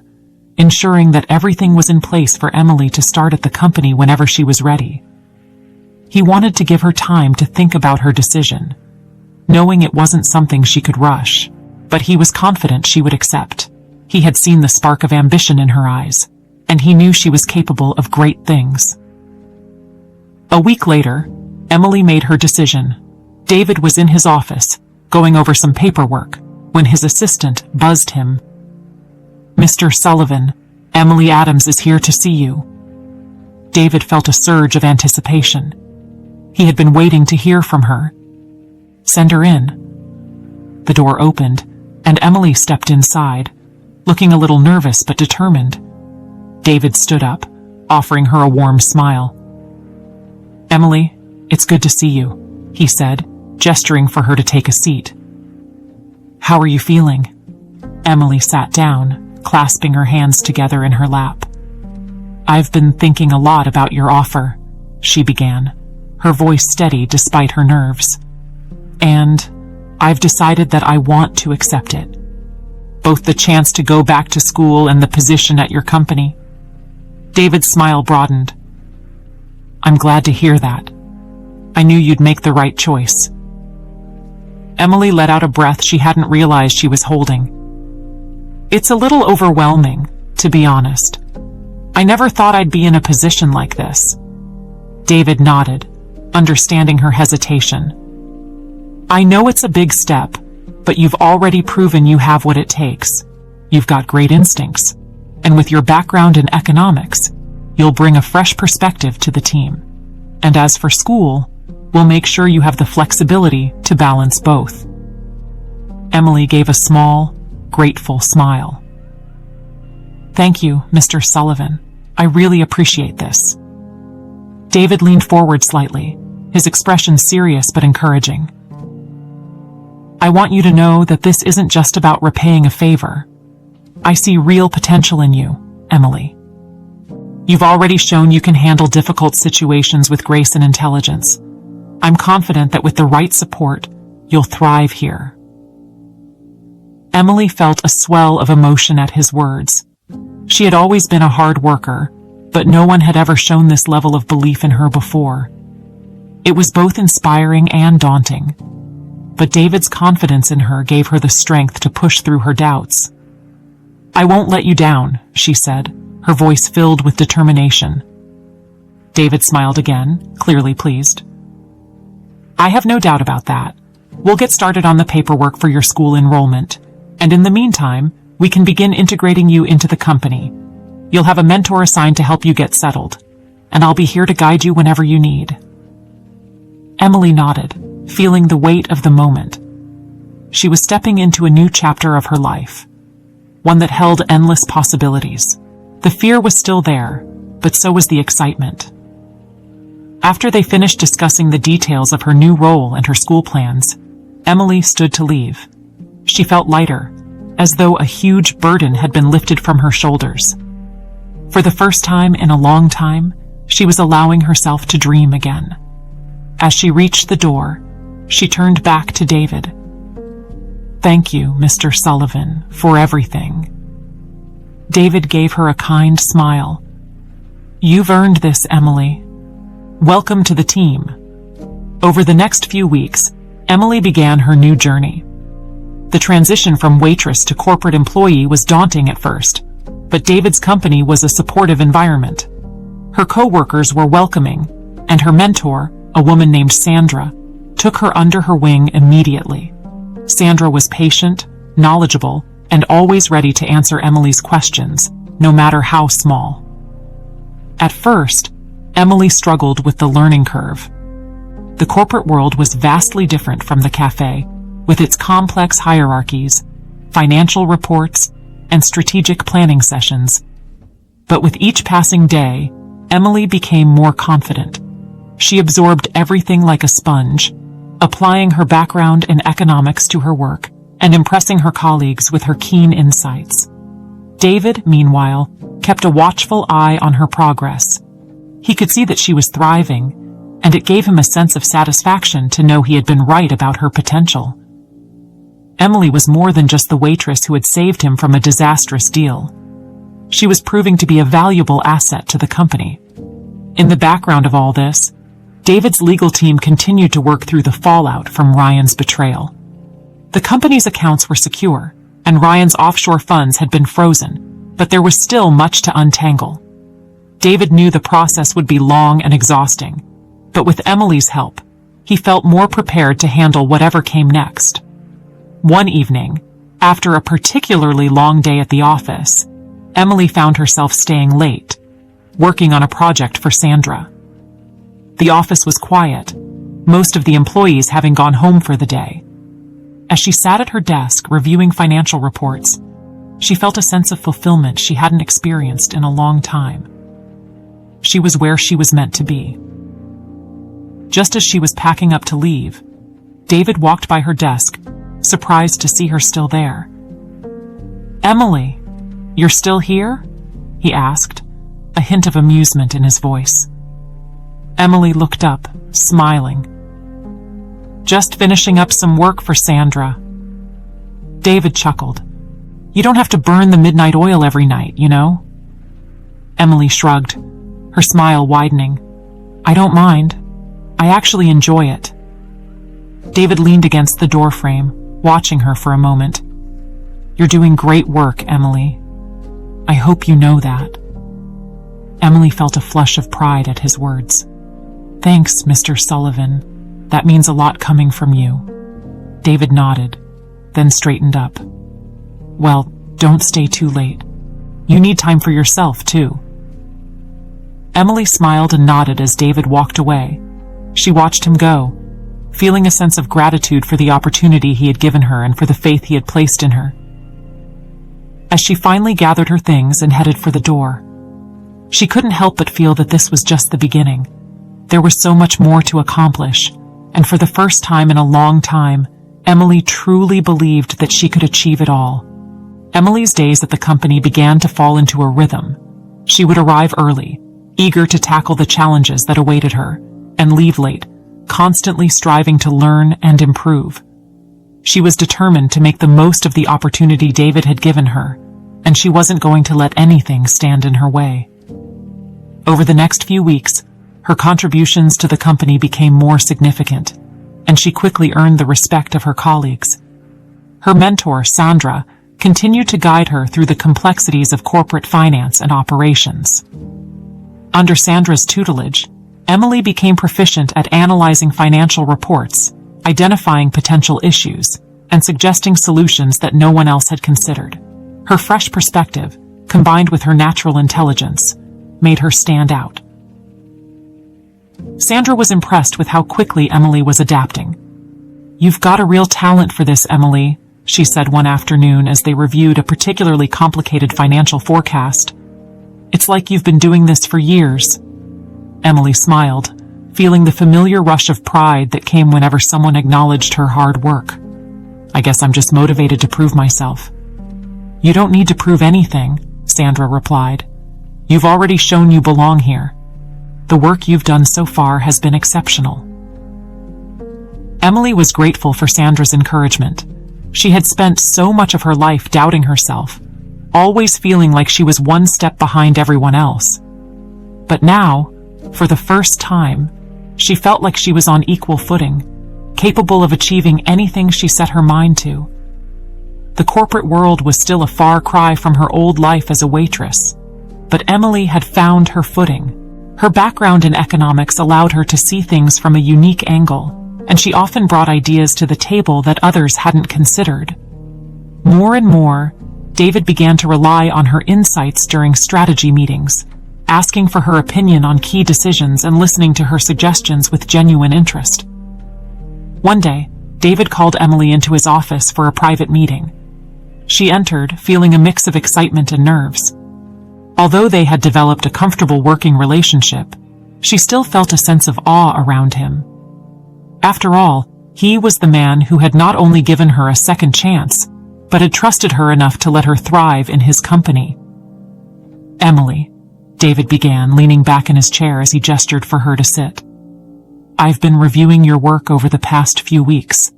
[SPEAKER 1] ensuring that everything was in place for Emily to start at the company whenever she was ready. He wanted to give her time to think about her decision, knowing it wasn't something she could rush, but he was confident she would accept. He had seen the spark of ambition in her eyes, and he knew she was capable of great things. A week later, Emily made her decision. David was in his office, going over some paperwork, when his assistant buzzed him. Mr. Sullivan, Emily Adams is here to see you. David felt a surge of anticipation. He had been waiting to hear from her. Send her in. The door opened, and Emily stepped inside, looking a little nervous but determined. David stood up, offering her a warm smile. Emily, it's good to see you, he said, gesturing for her to take a seat. How are you feeling? Emily sat down, clasping her hands together in her lap. I've been thinking a lot about your offer, she began, her voice steady despite her nerves. And I've decided that I want to accept it. Both the chance to go back to school and the position at your company. David's smile broadened. I'm glad to hear that. I knew you'd make the right choice. Emily let out a breath she hadn't realized she was holding. It's a little overwhelming, to be honest. I never thought I'd be in a position like this. David nodded, understanding her hesitation. I know it's a big step, but you've already proven you have what it takes. You've got great instincts, and with your background in economics, you'll bring a fresh perspective to the team. And as for school, we'll make sure you have the flexibility to balance both. Emily gave a small, grateful smile. Thank you, Mr. Sullivan. I really appreciate this. David leaned forward slightly, his expression serious but encouraging. I want you to know that this isn't just about repaying a favor. I see real potential in you, Emily. You've already shown you can handle difficult situations with grace and intelligence. I'm confident that with the right support, you'll thrive here. Emily felt a swell of emotion at his words. She had always been a hard worker, but no one had ever shown this level of belief in her before. It was both inspiring and daunting, but David's confidence in her gave her the strength to push through her doubts. I won't let you down, she said, her voice filled with determination. David smiled again, clearly pleased. I have no doubt about that. We'll get started on the paperwork for your school enrollment, and in the meantime, we can begin integrating you into the company. You'll have a mentor assigned to help you get settled, and I'll be here to guide you whenever you need. Emily nodded, feeling the weight of the moment. She was stepping into a new chapter of her life, one that held endless possibilities. The fear was still there, but so was the excitement. After they finished discussing the details of her new role and her school plans, Emily stood to leave. She felt lighter, as though a huge burden had been lifted from her shoulders. For the first time in a long time, she was allowing herself to dream again. As she reached the door, she turned back to David. Thank you, Mr. Sullivan, for everything. David gave her a kind smile. You've earned this, Emily. Welcome to the team. Over the next few weeks, Emily began her new journey. The transition from waitress to corporate employee was daunting at first, but David's company was a supportive environment. Her co-workers were welcoming, and her mentor, a woman named Sandra, took her under her wing immediately. Sandra was patient, knowledgeable, and always ready to answer Emily's questions, no matter how small. At first, Emily struggled with the learning curve. The corporate world was vastly different from the cafe, with its complex hierarchies, financial reports, and strategic planning sessions. But with each passing day, Emily became more confident. She absorbed everything like a sponge, applying her background in economics to her work and impressing her colleagues with her keen insights. David, meanwhile, kept a watchful eye on her progress. He could see that she was thriving, and it gave him a sense of satisfaction to know he had been right about her potential. Emily was more than just the waitress who had saved him from a disastrous deal. She was proving to be a valuable asset to the company. In the background of all this, David's legal team continued to work through the fallout from Ryan's betrayal. The company's accounts were secure, and Ryan's offshore funds had been frozen, but there was still much to untangle. David knew the process would be long and exhausting, but with Emily's help, he felt more prepared to handle whatever came next. One evening, after a particularly long day at the office, Emily found herself staying late, working on a project for Sandra. The office was quiet, most of the employees having gone home for the day. As she sat at her desk reviewing financial reports, she felt a sense of fulfillment she hadn't experienced in a long time. She was where she was meant to be. Just as she was packing up to leave, David walked by her desk, surprised to see her still there. "Emily, you're still here?" he asked, a hint of amusement in his voice. Emily looked up, smiling. "Just finishing up some work for Sandra." David chuckled. "You don't have to burn the midnight oil every night, you know?" Emily shrugged, her smile widening. "I don't mind. I actually enjoy it." David leaned against the doorframe, watching her for a moment. "You're doing great work, Emily. I hope you know that." Emily felt a flush of pride at his words. "Thanks, Mr. Sullivan. That means a lot coming from you." David nodded, then straightened up. "Well, don't stay too late. You need time for yourself, too." Emily smiled and nodded as David walked away. She watched him go, feeling a sense of gratitude for the opportunity he had given her and for the faith he had placed in her. As she finally gathered her things and headed for the door, she couldn't help but feel that this was just the beginning. There was so much more to accomplish, and for the first time in a long time, Emily truly believed that she could achieve it all. Emily's days at the company began to fall into a rhythm. She would arrive early, eager to tackle the challenges that awaited her, and leave late, constantly striving to learn and improve. She was determined to make the most of the opportunity David had given her, and she wasn't going to let anything stand in her way. Over the next few weeks, her contributions to the company became more significant, and she quickly earned the respect of her colleagues. Her mentor, Sandra, continued to guide her through the complexities of corporate finance and operations. Under Sandra's tutelage, Emily became proficient at analyzing financial reports, identifying potential issues, and suggesting solutions that no one else had considered. Her fresh perspective, combined with her natural intelligence, made her stand out. Sandra was impressed with how quickly Emily was adapting. "You've got a real talent for this, Emily," she said one afternoon as they reviewed a particularly complicated financial forecast. "It's like you've been doing this for years." Emily smiled, feeling the familiar rush of pride that came whenever someone acknowledged her hard work. "I guess I'm just motivated to prove myself." "You don't need to prove anything," Sandra replied. "You've already shown you belong here. The work you've done so far has been exceptional." Emily was grateful for Sandra's encouragement. She had spent so much of her life doubting herself, always feeling like she was one step behind everyone else. But now, for the first time, she felt like she was on equal footing, capable of achieving anything she set her mind to. The corporate world was still a far cry from her old life as a waitress, but Emily had found her footing. Her background in economics allowed her to see things from a unique angle, and she often brought ideas to the table that others hadn't considered. More and more, David began to rely on her insights during strategy meetings, asking for her opinion on key decisions and listening to her suggestions with genuine interest. One day, David called Emily into his office for a private meeting. She entered, feeling a mix of excitement and nerves. Although they had developed a comfortable working relationship, she still felt a sense of awe around him. After all, he was the man who had not only given her a second chance, but had trusted her enough to let her thrive in his company. "Emily," David began, leaning back in his chair as he gestured for her to sit. "I've been reviewing your work over the past few weeks,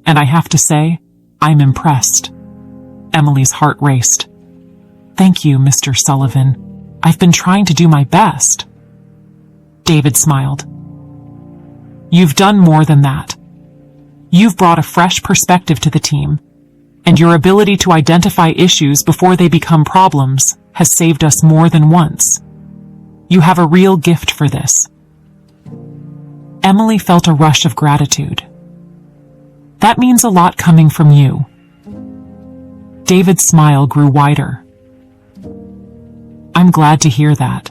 [SPEAKER 1] and I have to say, I'm impressed." Emily's heart raced. "Thank you, Mr. Sullivan. I've been trying to do my best." David smiled. "You've done more than that. You've brought a fresh perspective to the team, and your ability to identify issues before they become problems has saved us more than once. You have a real gift for this." Emily felt a rush of gratitude. "That means a lot coming from you." David's smile grew wider. "I'm glad to hear that.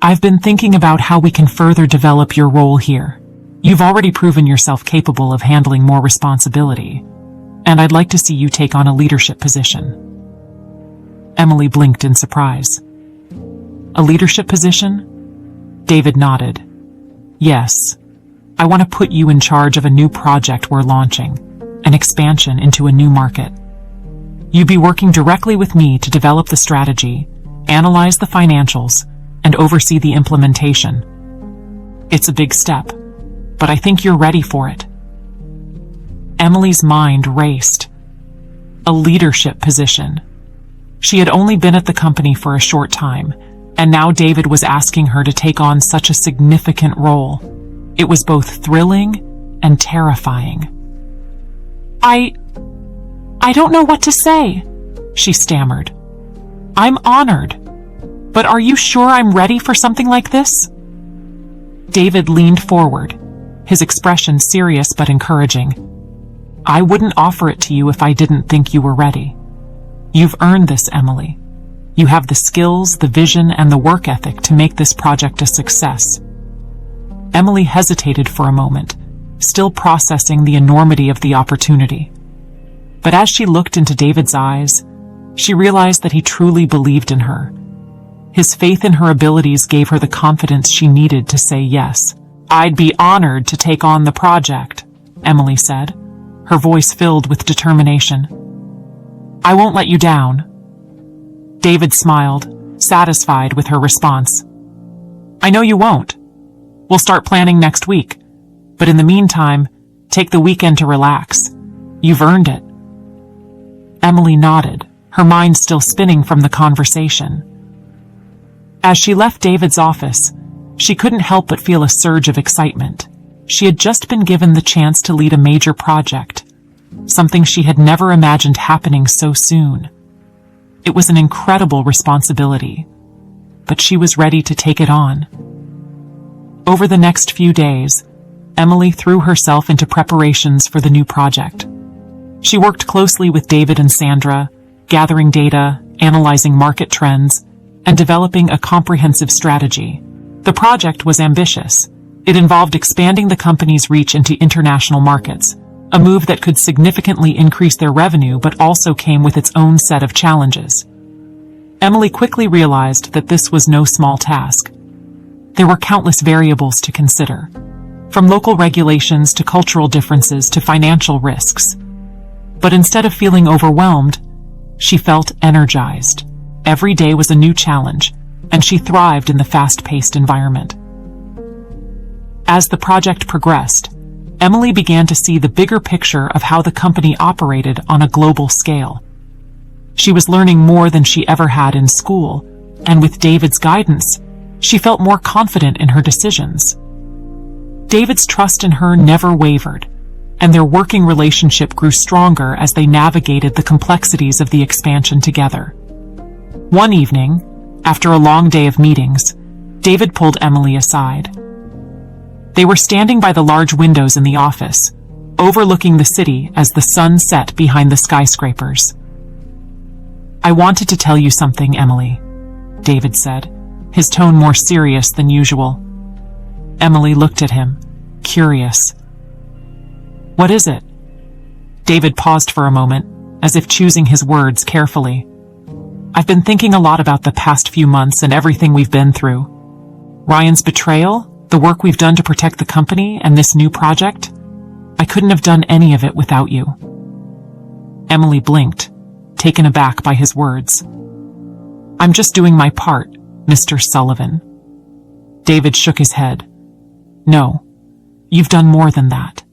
[SPEAKER 1] I've been thinking about how we can further develop your role here. You've already proven yourself capable of handling more responsibility, and I'd like to see you take on a leadership position." Emily blinked in surprise. "A leadership position?" David nodded. "Yes. I want to put you in charge of a new project we're launching, an expansion into a new market. You'd be working directly with me to develop the strategy, analyze the financials, and oversee the implementation. It's a big step, but I think you're ready for it." Emily's mind raced. A leadership position. She had only been at the company for a short time, and now David was asking her to take on such a significant role. It was both thrilling and terrifying. I don't know what to say," she stammered. "I'm honored, but are you sure I'm ready for something like this?" David leaned forward, his expression serious but encouraging. "I wouldn't offer it to you if I didn't think you were ready. You've earned this, Emily. You have the skills, the vision, and the work ethic to make this project a success." Emily hesitated for a moment, still processing the enormity of the opportunity. But as she looked into David's eyes, she realized that he truly believed in her. His faith in her abilities gave her the confidence she needed to say yes. "I'd be honored to take on the project," Emily said, her voice filled with determination. "I won't let you down." David smiled, satisfied with her response. "I know you won't. We'll start planning next week, but in the meantime, take the weekend to relax. You've earned it." Emily nodded, her mind still spinning from the conversation. As she left David's office, she couldn't help but feel a surge of excitement. She had just been given the chance to lead a major project, something she had never imagined happening so soon. It was an incredible responsibility, but she was ready to take it on. Over the next few days, Emily threw herself into preparations for the new project. She worked closely with David and Sandra, gathering data, analyzing market trends, and developing a comprehensive strategy. The project was ambitious. It involved expanding the company's reach into international markets, a move that could significantly increase their revenue but also came with its own set of challenges. Emily quickly realized that this was no small task. There were countless variables to consider, from local regulations to cultural differences to financial risks. But instead of feeling overwhelmed, she felt energized. Every day was a new challenge, and she thrived in the fast-paced environment. As the project progressed, Emily began to see the bigger picture of how the company operated on a global scale. She was learning more than she ever had in school, and with David's guidance, she felt more confident in her decisions. David's trust in her never wavered, and their working relationship grew stronger as they navigated the complexities of the expansion together. One evening, after a long day of meetings, David pulled Emily aside. They were standing by the large windows in the office, overlooking the city as the sun set behind the skyscrapers. "I wanted to tell you something, Emily," David said, his tone more serious than usual. Emily looked at him, curious. "What is it?" David paused for a moment, as if choosing his words carefully. "I've been thinking a lot about the past few months and everything we've been through. Ryan's betrayal, the work we've done to protect the company, and this new project. I couldn't have done any of it without you." Emily blinked, taken aback by his words. "I'm just doing my part, Mr. Sullivan." David shook his head. "No, you've done more than that.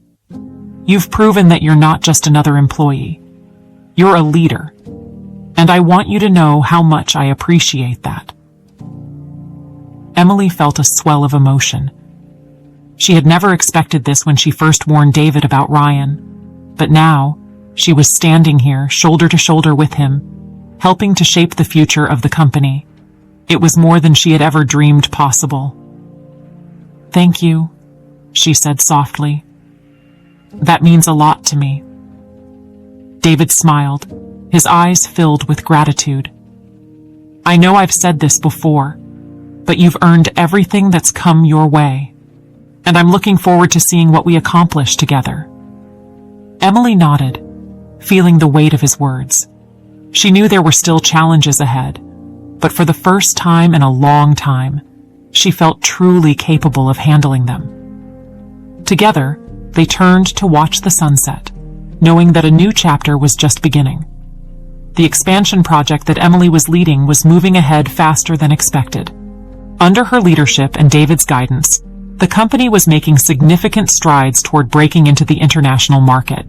[SPEAKER 1] You've proven that you're not just another employee. You're a leader, and I want you to know how much I appreciate that." Emily felt a swell of emotion. She had never expected this when she first warned David about Ryan, but now she was standing here, shoulder to shoulder with him, helping to shape the future of the company. It was more than she had ever dreamed possible. "Thank you," she said softly. "That means a lot to me." David smiled, his eyes filled with gratitude. "I know I've said this before, but you've earned everything that's come your way, and I'm looking forward to seeing what we accomplish together." Emily nodded, feeling the weight of his words. She knew there were still challenges ahead, but for the first time in a long time, she felt truly capable of handling them. Together, they turned to watch the sunset, knowing that a new chapter was just beginning. The expansion project that Emily was leading was moving ahead faster than expected. Under her leadership and David's guidance, the company was making significant strides toward breaking into the international market.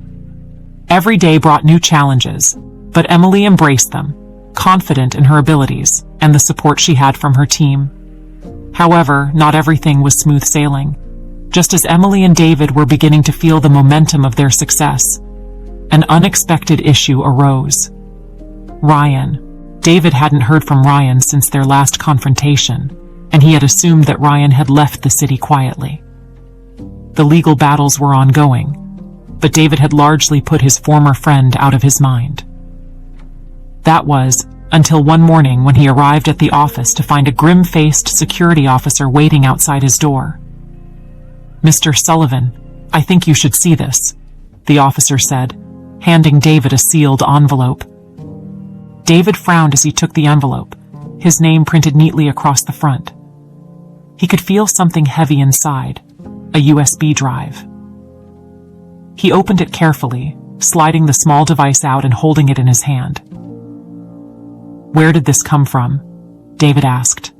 [SPEAKER 1] Every day brought new challenges, but Emily embraced them, confident in her abilities and the support she had from her team. However, not everything was smooth sailing. Just as Emily and David were beginning to feel the momentum of their success, an unexpected issue arose. Ryan. David hadn't heard from Ryan since their last confrontation, and he had assumed that Ryan had left the city quietly. The legal battles were ongoing, but David had largely put his former friend out of his mind. That was, until one morning when he arrived at the office to find a grim-faced security officer waiting outside his door. "Mr. Sullivan, I think you should see this," the officer said, handing David a sealed envelope. David frowned as he took the envelope, his name printed neatly across the front. He could feel something heavy inside, a USB drive. He opened it carefully, sliding the small device out and holding it in his hand. "Where did this come from?" David asked.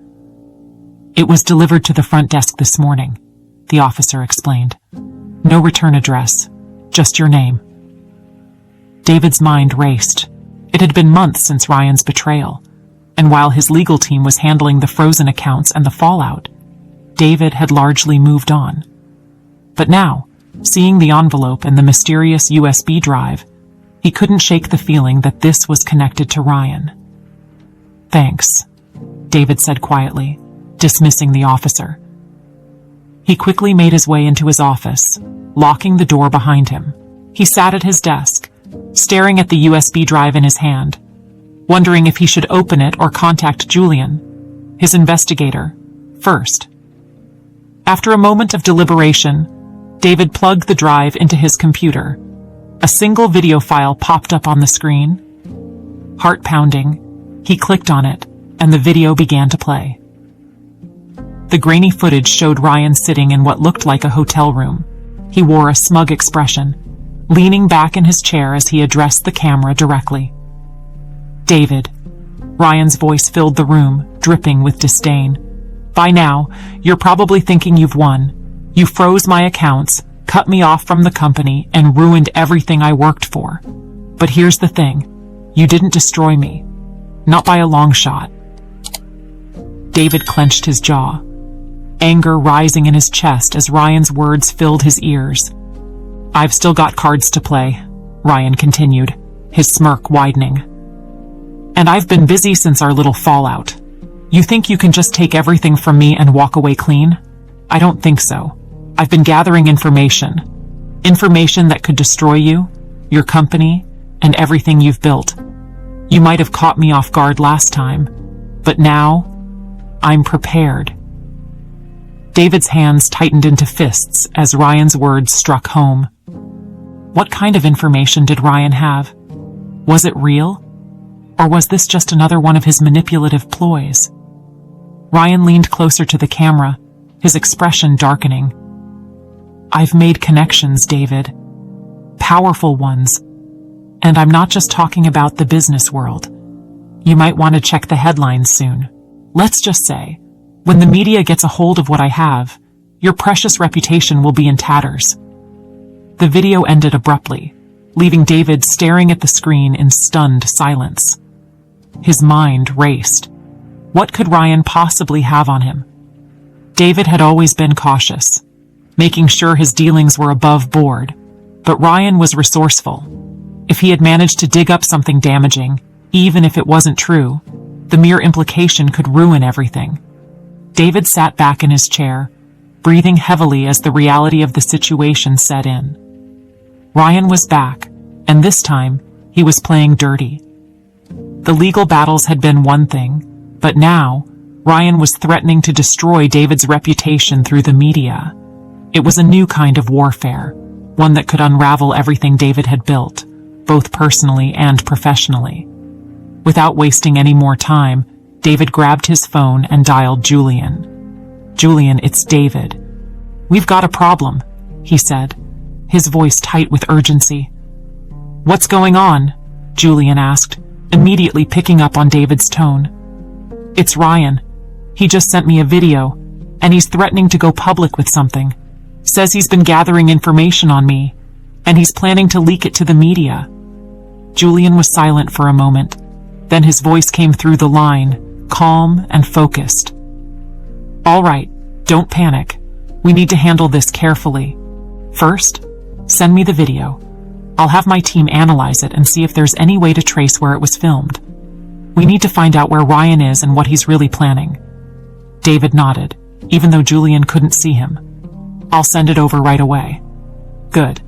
[SPEAKER 1] "It was delivered to the front desk this morning," the officer explained. "No return address, just your name." David's mind raced. It had been months since Ryan's betrayal, and while his legal team was handling the frozen accounts and the fallout, David had largely moved on. But now, Seeing the envelope and the mysterious USB drive, he couldn't shake the feeling that this was connected to Ryan. "Thanks," David said quietly, dismissing the officer. He quickly made his way into his office, locking the door behind him. He sat at his desk, staring at the USB drive in his hand, wondering if he should open it or contact Julian, his investigator, first. After a moment of deliberation, David plugged the drive into his computer. A single video file popped up on the screen. Heart pounding, he clicked on it, and the video began to play. The grainy footage showed Ryan sitting in what looked like a hotel room. He wore a smug expression, leaning back in his chair as he addressed the camera directly. "David," Ryan's voice filled the room, dripping with disdain. "By now, you're probably thinking you've won. You froze my accounts, cut me off from the company, and ruined everything I worked for. But here's the thing. You didn't destroy me. Not by a long shot." David clenched his jaw, anger rising in his chest as Ryan's words filled his ears. "I've still got cards to play," Ryan continued, his smirk widening. "And I've been busy since our little fallout. You think you can just take everything from me and walk away clean? I don't think so. I've been gathering information that could destroy you, your company, and everything you've built. You might have caught me off guard last time, but now, I'm prepared." David's hands tightened into fists as Ryan's words struck home. What kind of information did Ryan have? Was it real? Or was this just another one of his manipulative ploys? Ryan leaned closer to the camera, his expression darkening. "I've made connections, David. Powerful ones. And I'm not just talking about the business world. You might want to check the headlines soon. Let's just say, when the media gets a hold of what I have, your precious reputation will be in tatters." The video ended abruptly, leaving David staring at the screen in stunned silence. His mind raced. What could Ryan possibly have on him? David had always been cautious, making sure his dealings were above board, but Ryan was resourceful. If he had managed to dig up something damaging, even if it wasn't true, the mere implication could ruin everything. David sat back in his chair, breathing heavily as the reality of the situation set in. Ryan was back, and this time, he was playing dirty. The legal battles had been one thing, but now, Ryan was threatening to destroy David's reputation through the media. It was a new kind of warfare, one that could unravel everything David had built, both personally and professionally. Without wasting any more time, David grabbed his phone and dialed Julian. "Julian, it's David. We've got a problem," he said, his voice tight with urgency. "What's going on?" Julian asked, immediately picking up on David's tone. "It's Ryan. He just sent me a video, and he's threatening to go public with something. Says he's been gathering information on me, and he's planning to leak it to the media." Julian was silent for a moment. Then his voice came through the line, calm and focused. "All right, don't panic. We need to handle this carefully. First, send me the video. I'll have my team analyze it and see if there's any way to trace where it was filmed. We need to find out where Ryan is and what he's really planning." David nodded, even though Julian couldn't see him. "I'll send it over right away." "Good.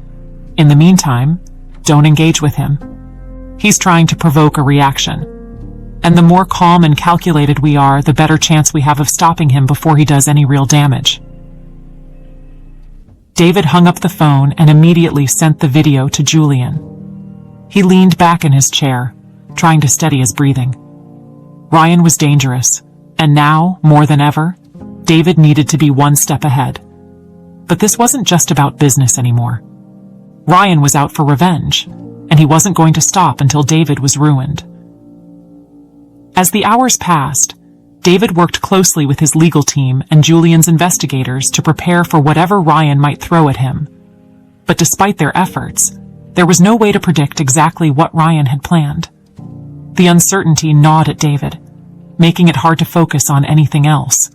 [SPEAKER 1] In the meantime, don't engage with him. He's trying to provoke a reaction. And the more calm and calculated we are, the better chance we have of stopping him before he does any real damage." David hung up the phone and immediately sent the video to Julian. He leaned back in his chair, trying to steady his breathing. Ryan was dangerous, and now, more than ever, David needed to be one step ahead. But this wasn't just about business anymore. Ryan was out for revenge, and he wasn't going to stop until David was ruined. As the hours passed, David worked closely with his legal team and Julian's investigators to prepare for whatever Ryan might throw at him. But despite their efforts, there was no way to predict exactly what Ryan had planned. The uncertainty gnawed at David, making it hard to focus on anything else.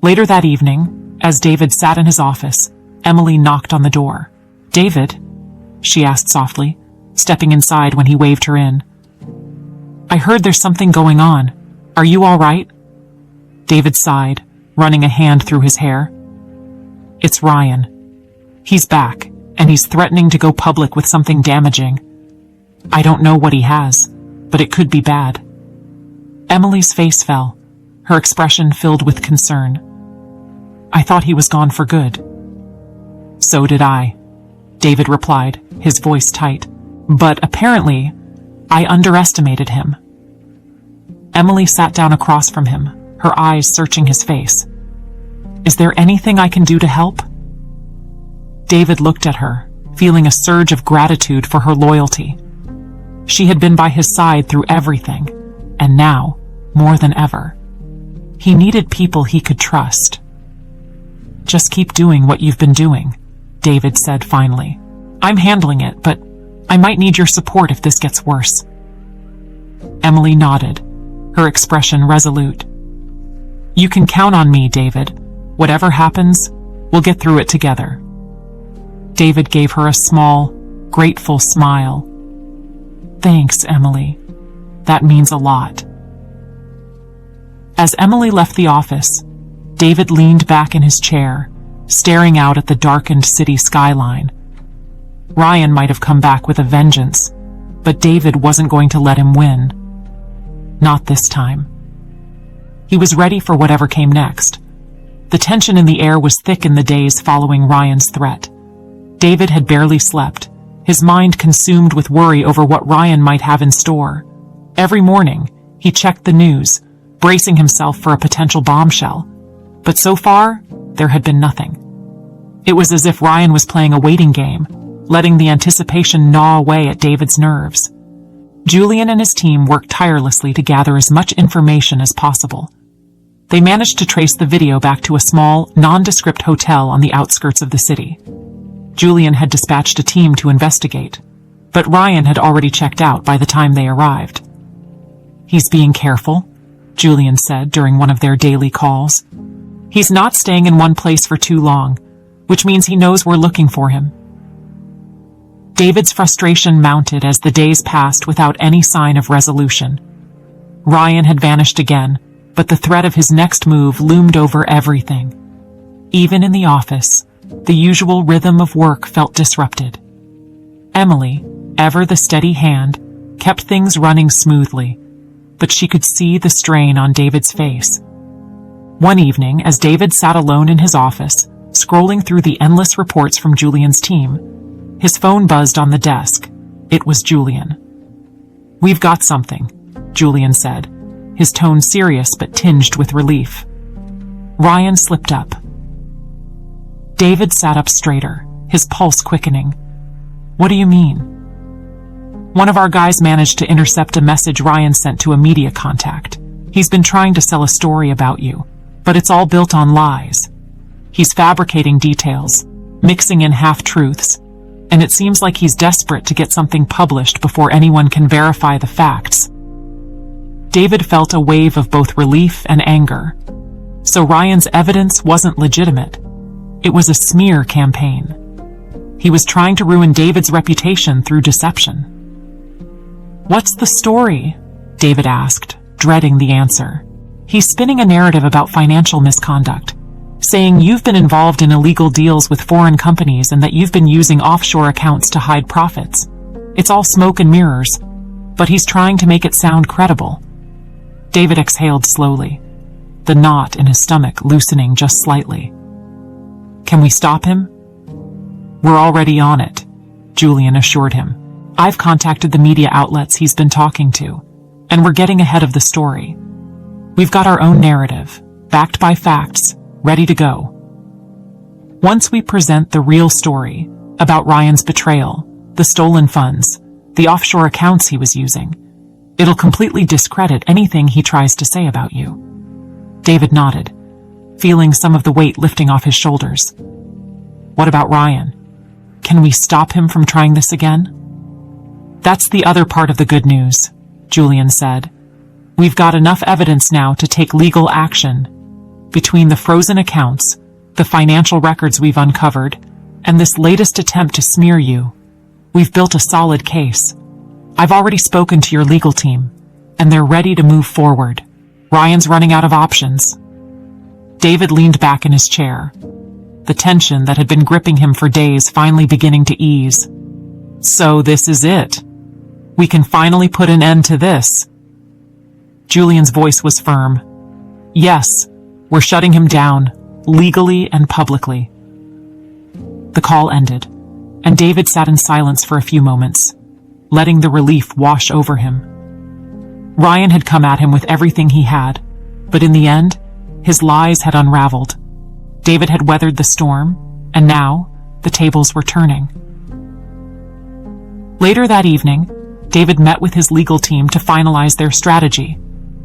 [SPEAKER 1] Later that evening, as David sat in his office, Emily knocked on the door. "David?" she asked softly, stepping inside when he waved her in. "I heard there's something going on. Are you all right?" David sighed, running a hand through his hair. "It's Ryan. He's back, and he's threatening to go public with something damaging. I don't know what he has, but it could be bad." Emily's face fell, her expression filled with concern. "I thought he was gone for good." "So did I," David replied, his voice tight. "But apparently, I underestimated him." Emily sat down across from him, her eyes searching his face. "Is there anything I can do to help?" David looked at her, feeling a surge of gratitude for her loyalty. She had been by his side through everything, and now, more than ever, he needed people he could trust. "Just keep doing what you've been doing," David said finally. "I'm handling it, but I might need your support if this gets worse." Emily nodded, her expression resolute. "You can count on me, David. Whatever happens, we'll get through it together." David gave her a small, grateful smile. "Thanks, Emily. That means a lot." As Emily left the office, David leaned back in his chair, staring out at the darkened city skyline. Ryan might have come back with a vengeance, but David wasn't going to let him win. Not this time. He was ready for whatever came next. The tension in the air was thick in the days following Ryan's threat. David had barely slept, his mind consumed with worry over what Ryan might have in store. Every morning, he checked the news, bracing himself for a potential bombshell. But so far, there had been nothing. It was as if Ryan was playing a waiting game, letting the anticipation gnaw away at David's nerves. Julian and his team worked tirelessly to gather as much information as possible. They managed to trace the video back to a small, nondescript hotel on the outskirts of the city. Julian had dispatched a team to investigate, but Ryan had already checked out by the time they arrived. "He's being careful," Julian said during one of their daily calls. "He's not staying in one place for too long, which means he knows we're looking for him." David's frustration mounted as the days passed without any sign of resolution. Ryan had vanished again, but the threat of his next move loomed over everything. Even in the office, the usual rhythm of work felt disrupted. Emily, ever the steady hand, kept things running smoothly, but she could see the strain on David's face. One evening, as David sat alone in his office, scrolling through the endless reports from Julian's team, his phone buzzed on the desk. It was Julian. "We've got something," Julian said, his tone serious but tinged with relief. Ryan slipped up. David sat up straighter, his pulse quickening. "What do you mean?" "One of our guys managed to intercept a message Ryan sent to a media contact. He's been trying to sell a story about you, but it's all built on lies. He's fabricating details, mixing in half-truths, and it seems like he's desperate to get something published before anyone can verify the facts." David felt a wave of both relief and anger. So Ryan's evidence wasn't legitimate. It was a smear campaign. He was trying to ruin David's reputation through deception. "What's the story?" David asked, dreading the answer. "He's spinning a narrative about financial misconduct, saying you've been involved in illegal deals with foreign companies and that you've been using offshore accounts to hide profits. It's all smoke and mirrors, but he's trying to make it sound credible." David exhaled slowly, the knot in his stomach loosening just slightly. "Can we stop him?" "We're already on it," Julian assured him. "I've contacted the media outlets he's been talking to, and we're getting ahead of the story. We've got our own narrative, backed by facts, ready to go. Once we present the real story about Ryan's betrayal, the stolen funds, the offshore accounts he was using, it'll completely discredit anything he tries to say about you." David nodded, feeling some of the weight lifting off his shoulders. "What about Ryan? Can we stop him from trying this again?" "That's the other part of the good news," Julian said. "We've got enough evidence now to take legal action. Between the frozen accounts, the financial records we've uncovered, And this latest attempt to smear you. We've built a solid case. I've already spoken to your legal team, and they're ready to move forward. Ryan's running out of options. David leaned back in his chair, the tension that had been gripping him for days finally beginning to ease. So this is it. We can finally put an end to this. Julian's voice was firm. Yes, we're shutting him down, legally and publicly. The call ended, and David sat in silence for a few moments, letting the relief wash over him. Ryan had come at him with everything he had, but in the end, his lies had unraveled. David had weathered the storm, and now the tables were turning. Later that evening, David met with his legal team to finalize their strategy.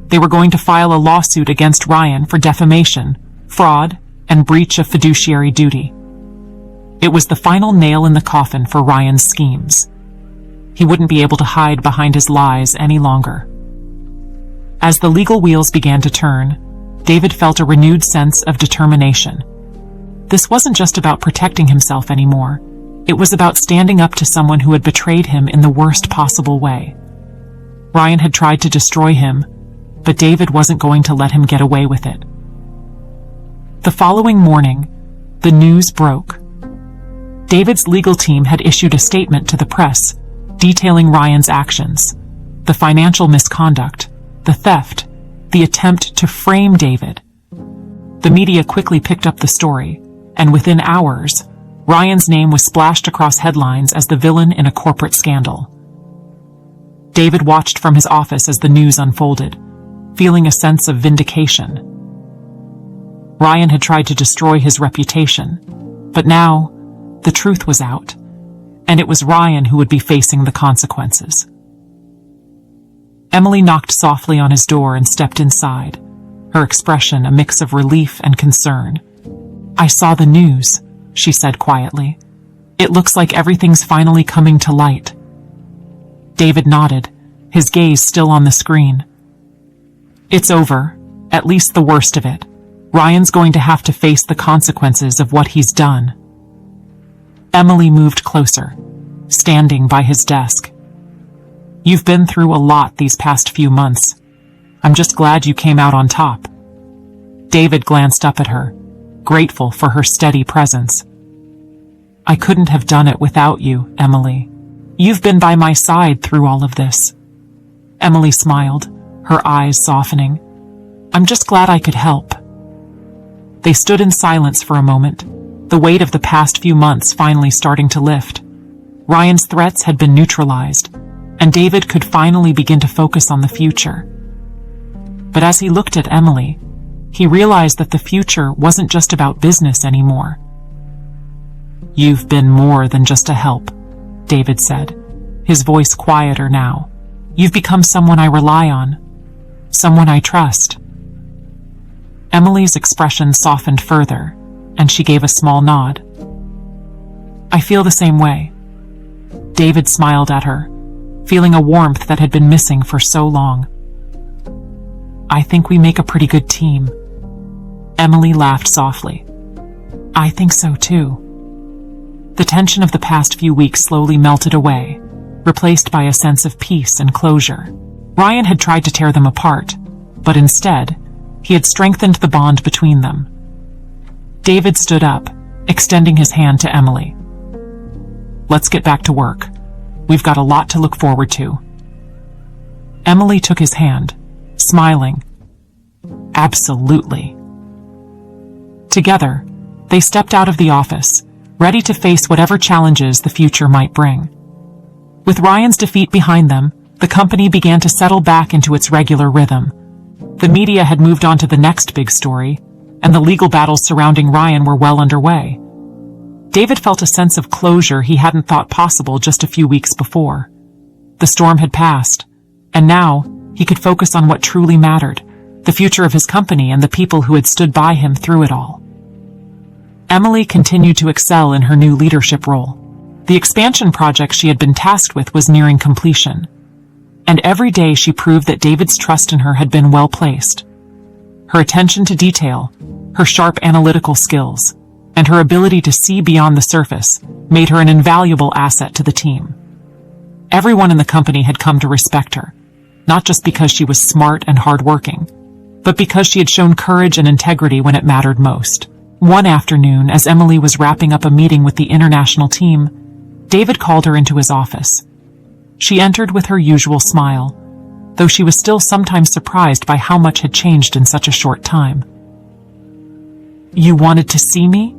[SPEAKER 1] They were going to file a lawsuit against Ryan for defamation, fraud, and breach of fiduciary duty. It was the final nail in the coffin for Ryan's schemes. He wouldn't be able to hide behind his lies any longer. As the legal wheels began to turn, David felt a renewed sense of determination. This wasn't just about protecting himself anymore. It was about standing up to someone who had betrayed him in the worst possible way. Ryan had tried to destroy him, but David wasn't going to let him get away with it. The following morning, the news broke. David's legal team had issued a statement to the press detailing Ryan's actions, the financial misconduct, the theft, the attempt to frame David. The media quickly picked up the story, and within hours, Ryan's name was splashed across headlines as the villain in a corporate scandal. David watched from his office as the news unfolded, feeling a sense of vindication. Ryan had tried to destroy his reputation, but now the truth was out, and it was Ryan who would be facing the consequences. Emily knocked softly on his door and stepped inside, her expression a mix of relief and concern. "I saw the news," she said quietly. "It looks like everything's finally coming to light." David nodded, his gaze still on the screen. "It's over, at least the worst of it. Ryan's going to have to face the consequences of what he's done." Emily moved closer, standing by his desk. "You've been through a lot these past few months. I'm just glad you came out on top." David glanced up at her, grateful for her steady presence. "I couldn't have done it without you, Emily. You've been by my side through all of this." Emily smiled, her eyes softening. "I'm just glad I could help." They stood in silence for a moment, the weight of the past few months finally starting to lift. Ryan's threats had been neutralized, and David could finally begin to focus on the future. But as he looked at Emily, he realized that the future wasn't just about business anymore. "You've been more than just a help," David said, his voice quieter now. "You've become someone I rely on, someone I trust." Emily's expression softened further, and she gave a small nod. "I feel the same way." David smiled at her, feeling a warmth that had been missing for so long. "I think we make a pretty good team." Emily laughed softly. "I think so too." The tension of the past few weeks slowly melted away, replaced by a sense of peace and closure. Ryan had tried to tear them apart, but instead, he had strengthened the bond between them. David stood up, extending his hand to Emily. "Let's get back to work. We've got a lot to look forward to." Emily took his hand, smiling. "Absolutely." Together, they stepped out of the office, ready to face whatever challenges the future might bring. With Ryan's defeat behind them, the company began to settle back into its regular rhythm. The media had moved on to the next big story, and the legal battles surrounding Ryan were well underway. David felt a sense of closure he hadn't thought possible just a few weeks before. The storm had passed, and now he could focus on what truly mattered, the future of his company and the people who had stood by him through it all. Emily continued to excel in her new leadership role. The expansion project she had been tasked with was nearing completion, and every day she proved that David's trust in her had been well placed. Her attention to detail, her sharp analytical skills, and her ability to see beyond the surface made her an invaluable asset to the team. Everyone in the company had come to respect her, not just because she was smart and hardworking, but because she had shown courage and integrity when it mattered most. One afternoon, as Emily was wrapping up a meeting with the international team, David called her into his office. She entered with her usual smile, though she was still sometimes surprised by how much had changed in such a short time. "You wanted to see me?"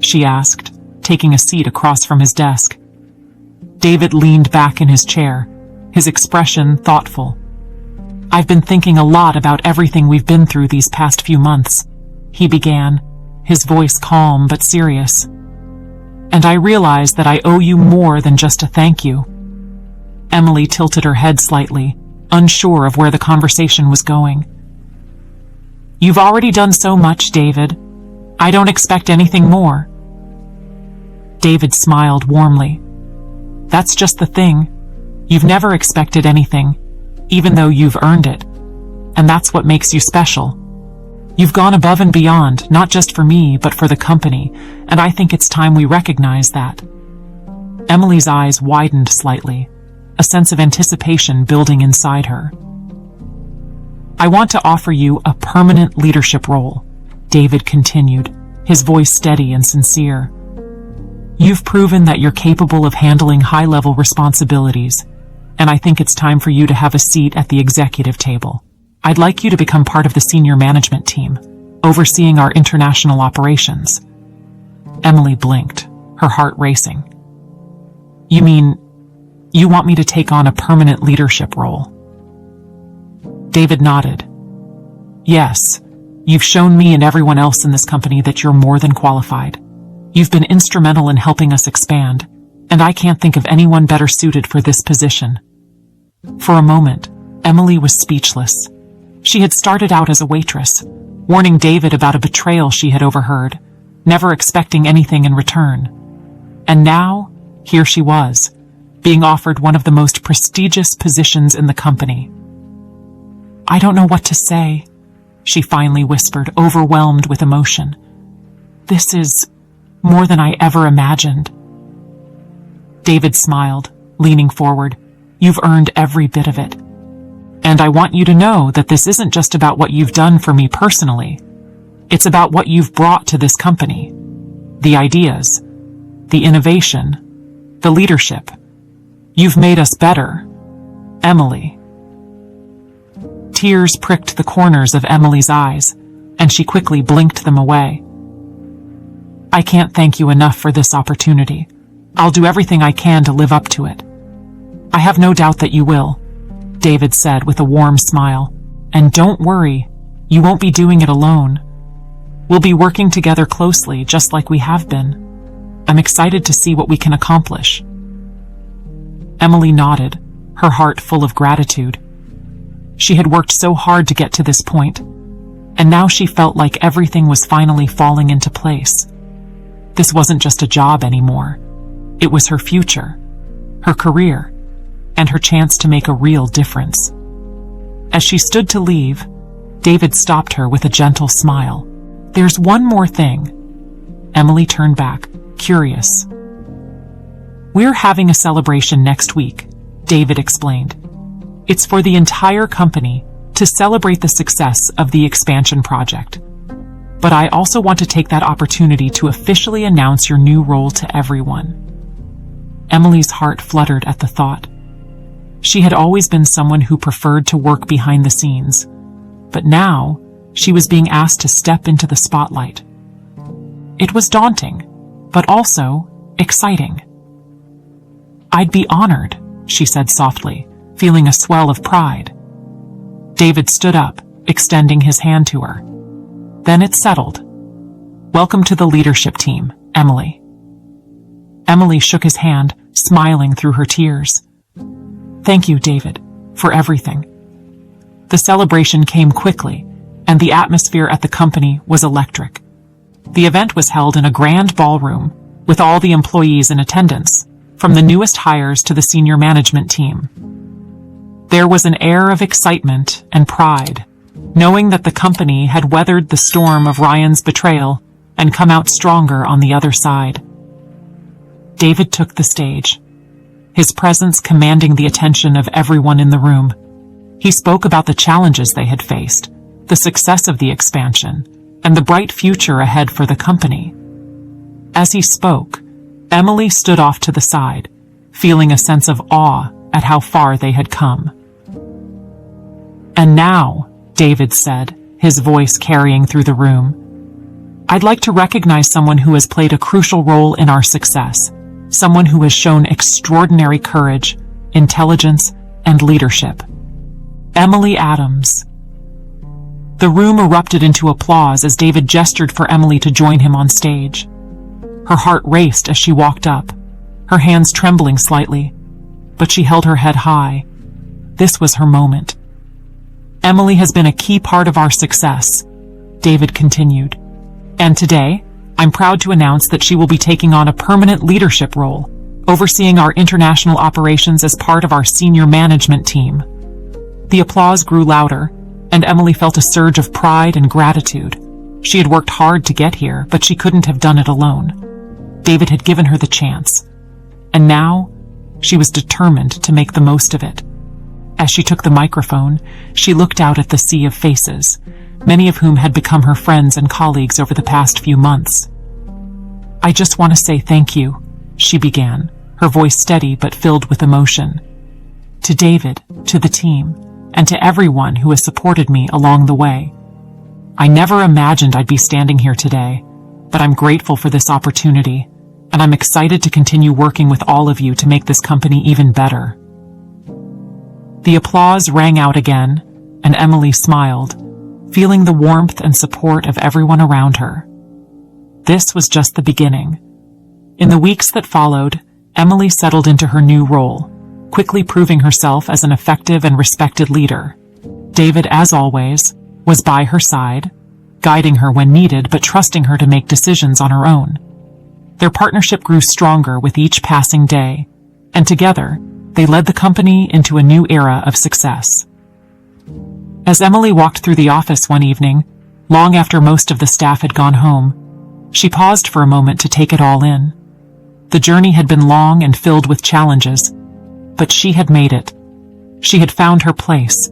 [SPEAKER 1] she asked, taking a seat across from his desk. David leaned back in his chair, his expression thoughtful. "I've been thinking a lot about everything we've been through these past few months," he began, his voice calm but serious. "And I realize that I owe you more than just a thank you." Emily tilted her head slightly, unsure of where the conversation was going. "You've already done so much, David. I don't expect anything more." David smiled warmly. "That's just the thing. You've never expected anything, even though you've earned it. And that's what makes you special. You've gone above and beyond, not just for me, but for the company, and I think it's time we recognize that." Emily's eyes widened slightly, a sense of anticipation building inside her. "I want to offer you a permanent leadership role," David continued, his voice steady and sincere. "You've proven that you're capable of handling high-level responsibilities, and I think it's time for you to have a seat at the executive table. I'd like you to become part of the senior management team, overseeing our international operations." Emily blinked, her heart racing. "You mean, you want me to take on a permanent leadership role?" David nodded. "Yes, you've shown me and everyone else in this company that you're more than qualified. You've been instrumental in helping us expand, and I can't think of anyone better suited for this position." For a moment, Emily was speechless. She had started out as a waitress, warning David about a betrayal she had overheard, never expecting anything in return. And now, here she was, being offered one of the most prestigious positions in the company. "I don't know what to say," she finally whispered, overwhelmed with emotion. "This is more than I ever imagined." David smiled, leaning forward. "You've earned every bit of it. And I want you to know that this isn't just about what you've done for me personally. It's about what you've brought to this company. The ideas, the innovation, the leadership. You've made us better, Emily." Tears pricked the corners of Emily's eyes, and she quickly blinked them away. "I can't thank you enough for this opportunity. I'll do everything I can to live up to it." "I have no doubt that you will," David said with a warm smile. "And don't worry, you won't be doing it alone. We'll be working together closely, just like we have been. I'm excited to see what we can accomplish." Emily nodded, her heart full of gratitude. She had worked so hard to get to this point, and now she felt like everything was finally falling into place. This wasn't just a job anymore. It was her future, her career, and her chance to make a real difference. As she stood to leave, David stopped her with a gentle smile. "There's one more thing." Emily turned back, curious. "We're having a celebration next week," David explained. "It's for the entire company to celebrate the success of the expansion project. But I also want to take that opportunity to officially announce your new role to everyone." Emily's heart fluttered at the thought. She had always been someone who preferred to work behind the scenes, but now she was being asked to step into the spotlight. It was daunting, but also exciting. "I'd be honored," she said softly, feeling a swell of pride. David stood up, extending his hand to her. Then it settled. "Welcome to the leadership team, Emily." Emily shook his hand, smiling through her tears. "Thank you, David, for everything." The celebration came quickly, and the atmosphere at the company was electric. The event was held in a grand ballroom, with all the employees in attendance, from the newest hires to the senior management team. There was an air of excitement and pride, knowing that the company had weathered the storm of Ryan's betrayal and come out stronger on the other side. David took the stage, his presence commanding the attention of everyone in the room. He spoke about the challenges they had faced, the success of the expansion, and the bright future ahead for the company. As he spoke, Emily stood off to the side, feeling a sense of awe at how far they had come. "And now," David said, his voice carrying through the room, "I'd like to recognize someone who has played a crucial role in our success, someone who has shown extraordinary courage, intelligence, and leadership. Emily Adams." The room erupted into applause as David gestured for Emily to join him on stage. Her heart raced as she walked up, her hands trembling slightly, but she held her head high. This was her moment. "Emily has been a key part of our success," David continued. "And today, I'm proud to announce that she will be taking on a permanent leadership role, overseeing our international operations as part of our senior management team." The applause grew louder, and Emily felt a surge of pride and gratitude. She had worked hard to get here, but she couldn't have done it alone. David had given her the chance, and now she was determined to make the most of it. As she took the microphone, she looked out at the sea of faces, many of whom had become her friends and colleagues over the past few months. "I just want to say thank you," she began, her voice steady but filled with emotion. "To David, to the team, and to everyone who has supported me along the way. I never imagined I'd be standing here today, but I'm grateful for this opportunity, and I'm excited to continue working with all of you to make this company even better." The applause rang out again, and Emily smiled, feeling the warmth and support of everyone around her. This was just the beginning. In the weeks that followed, Emily settled into her new role, quickly proving herself as an effective and respected leader. David, as always, was by her side, guiding her when needed but trusting her to make decisions on her own. Their partnership grew stronger with each passing day, and together, they led the company into a new era of success. As Emily walked through the office one evening, long after most of the staff had gone home, she paused for a moment to take it all in. The journey had been long and filled with challenges, but she had made it. She had found her place,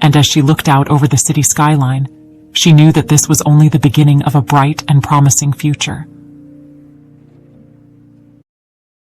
[SPEAKER 1] and as she looked out over the city skyline, she knew that this was only the beginning of a bright and promising future.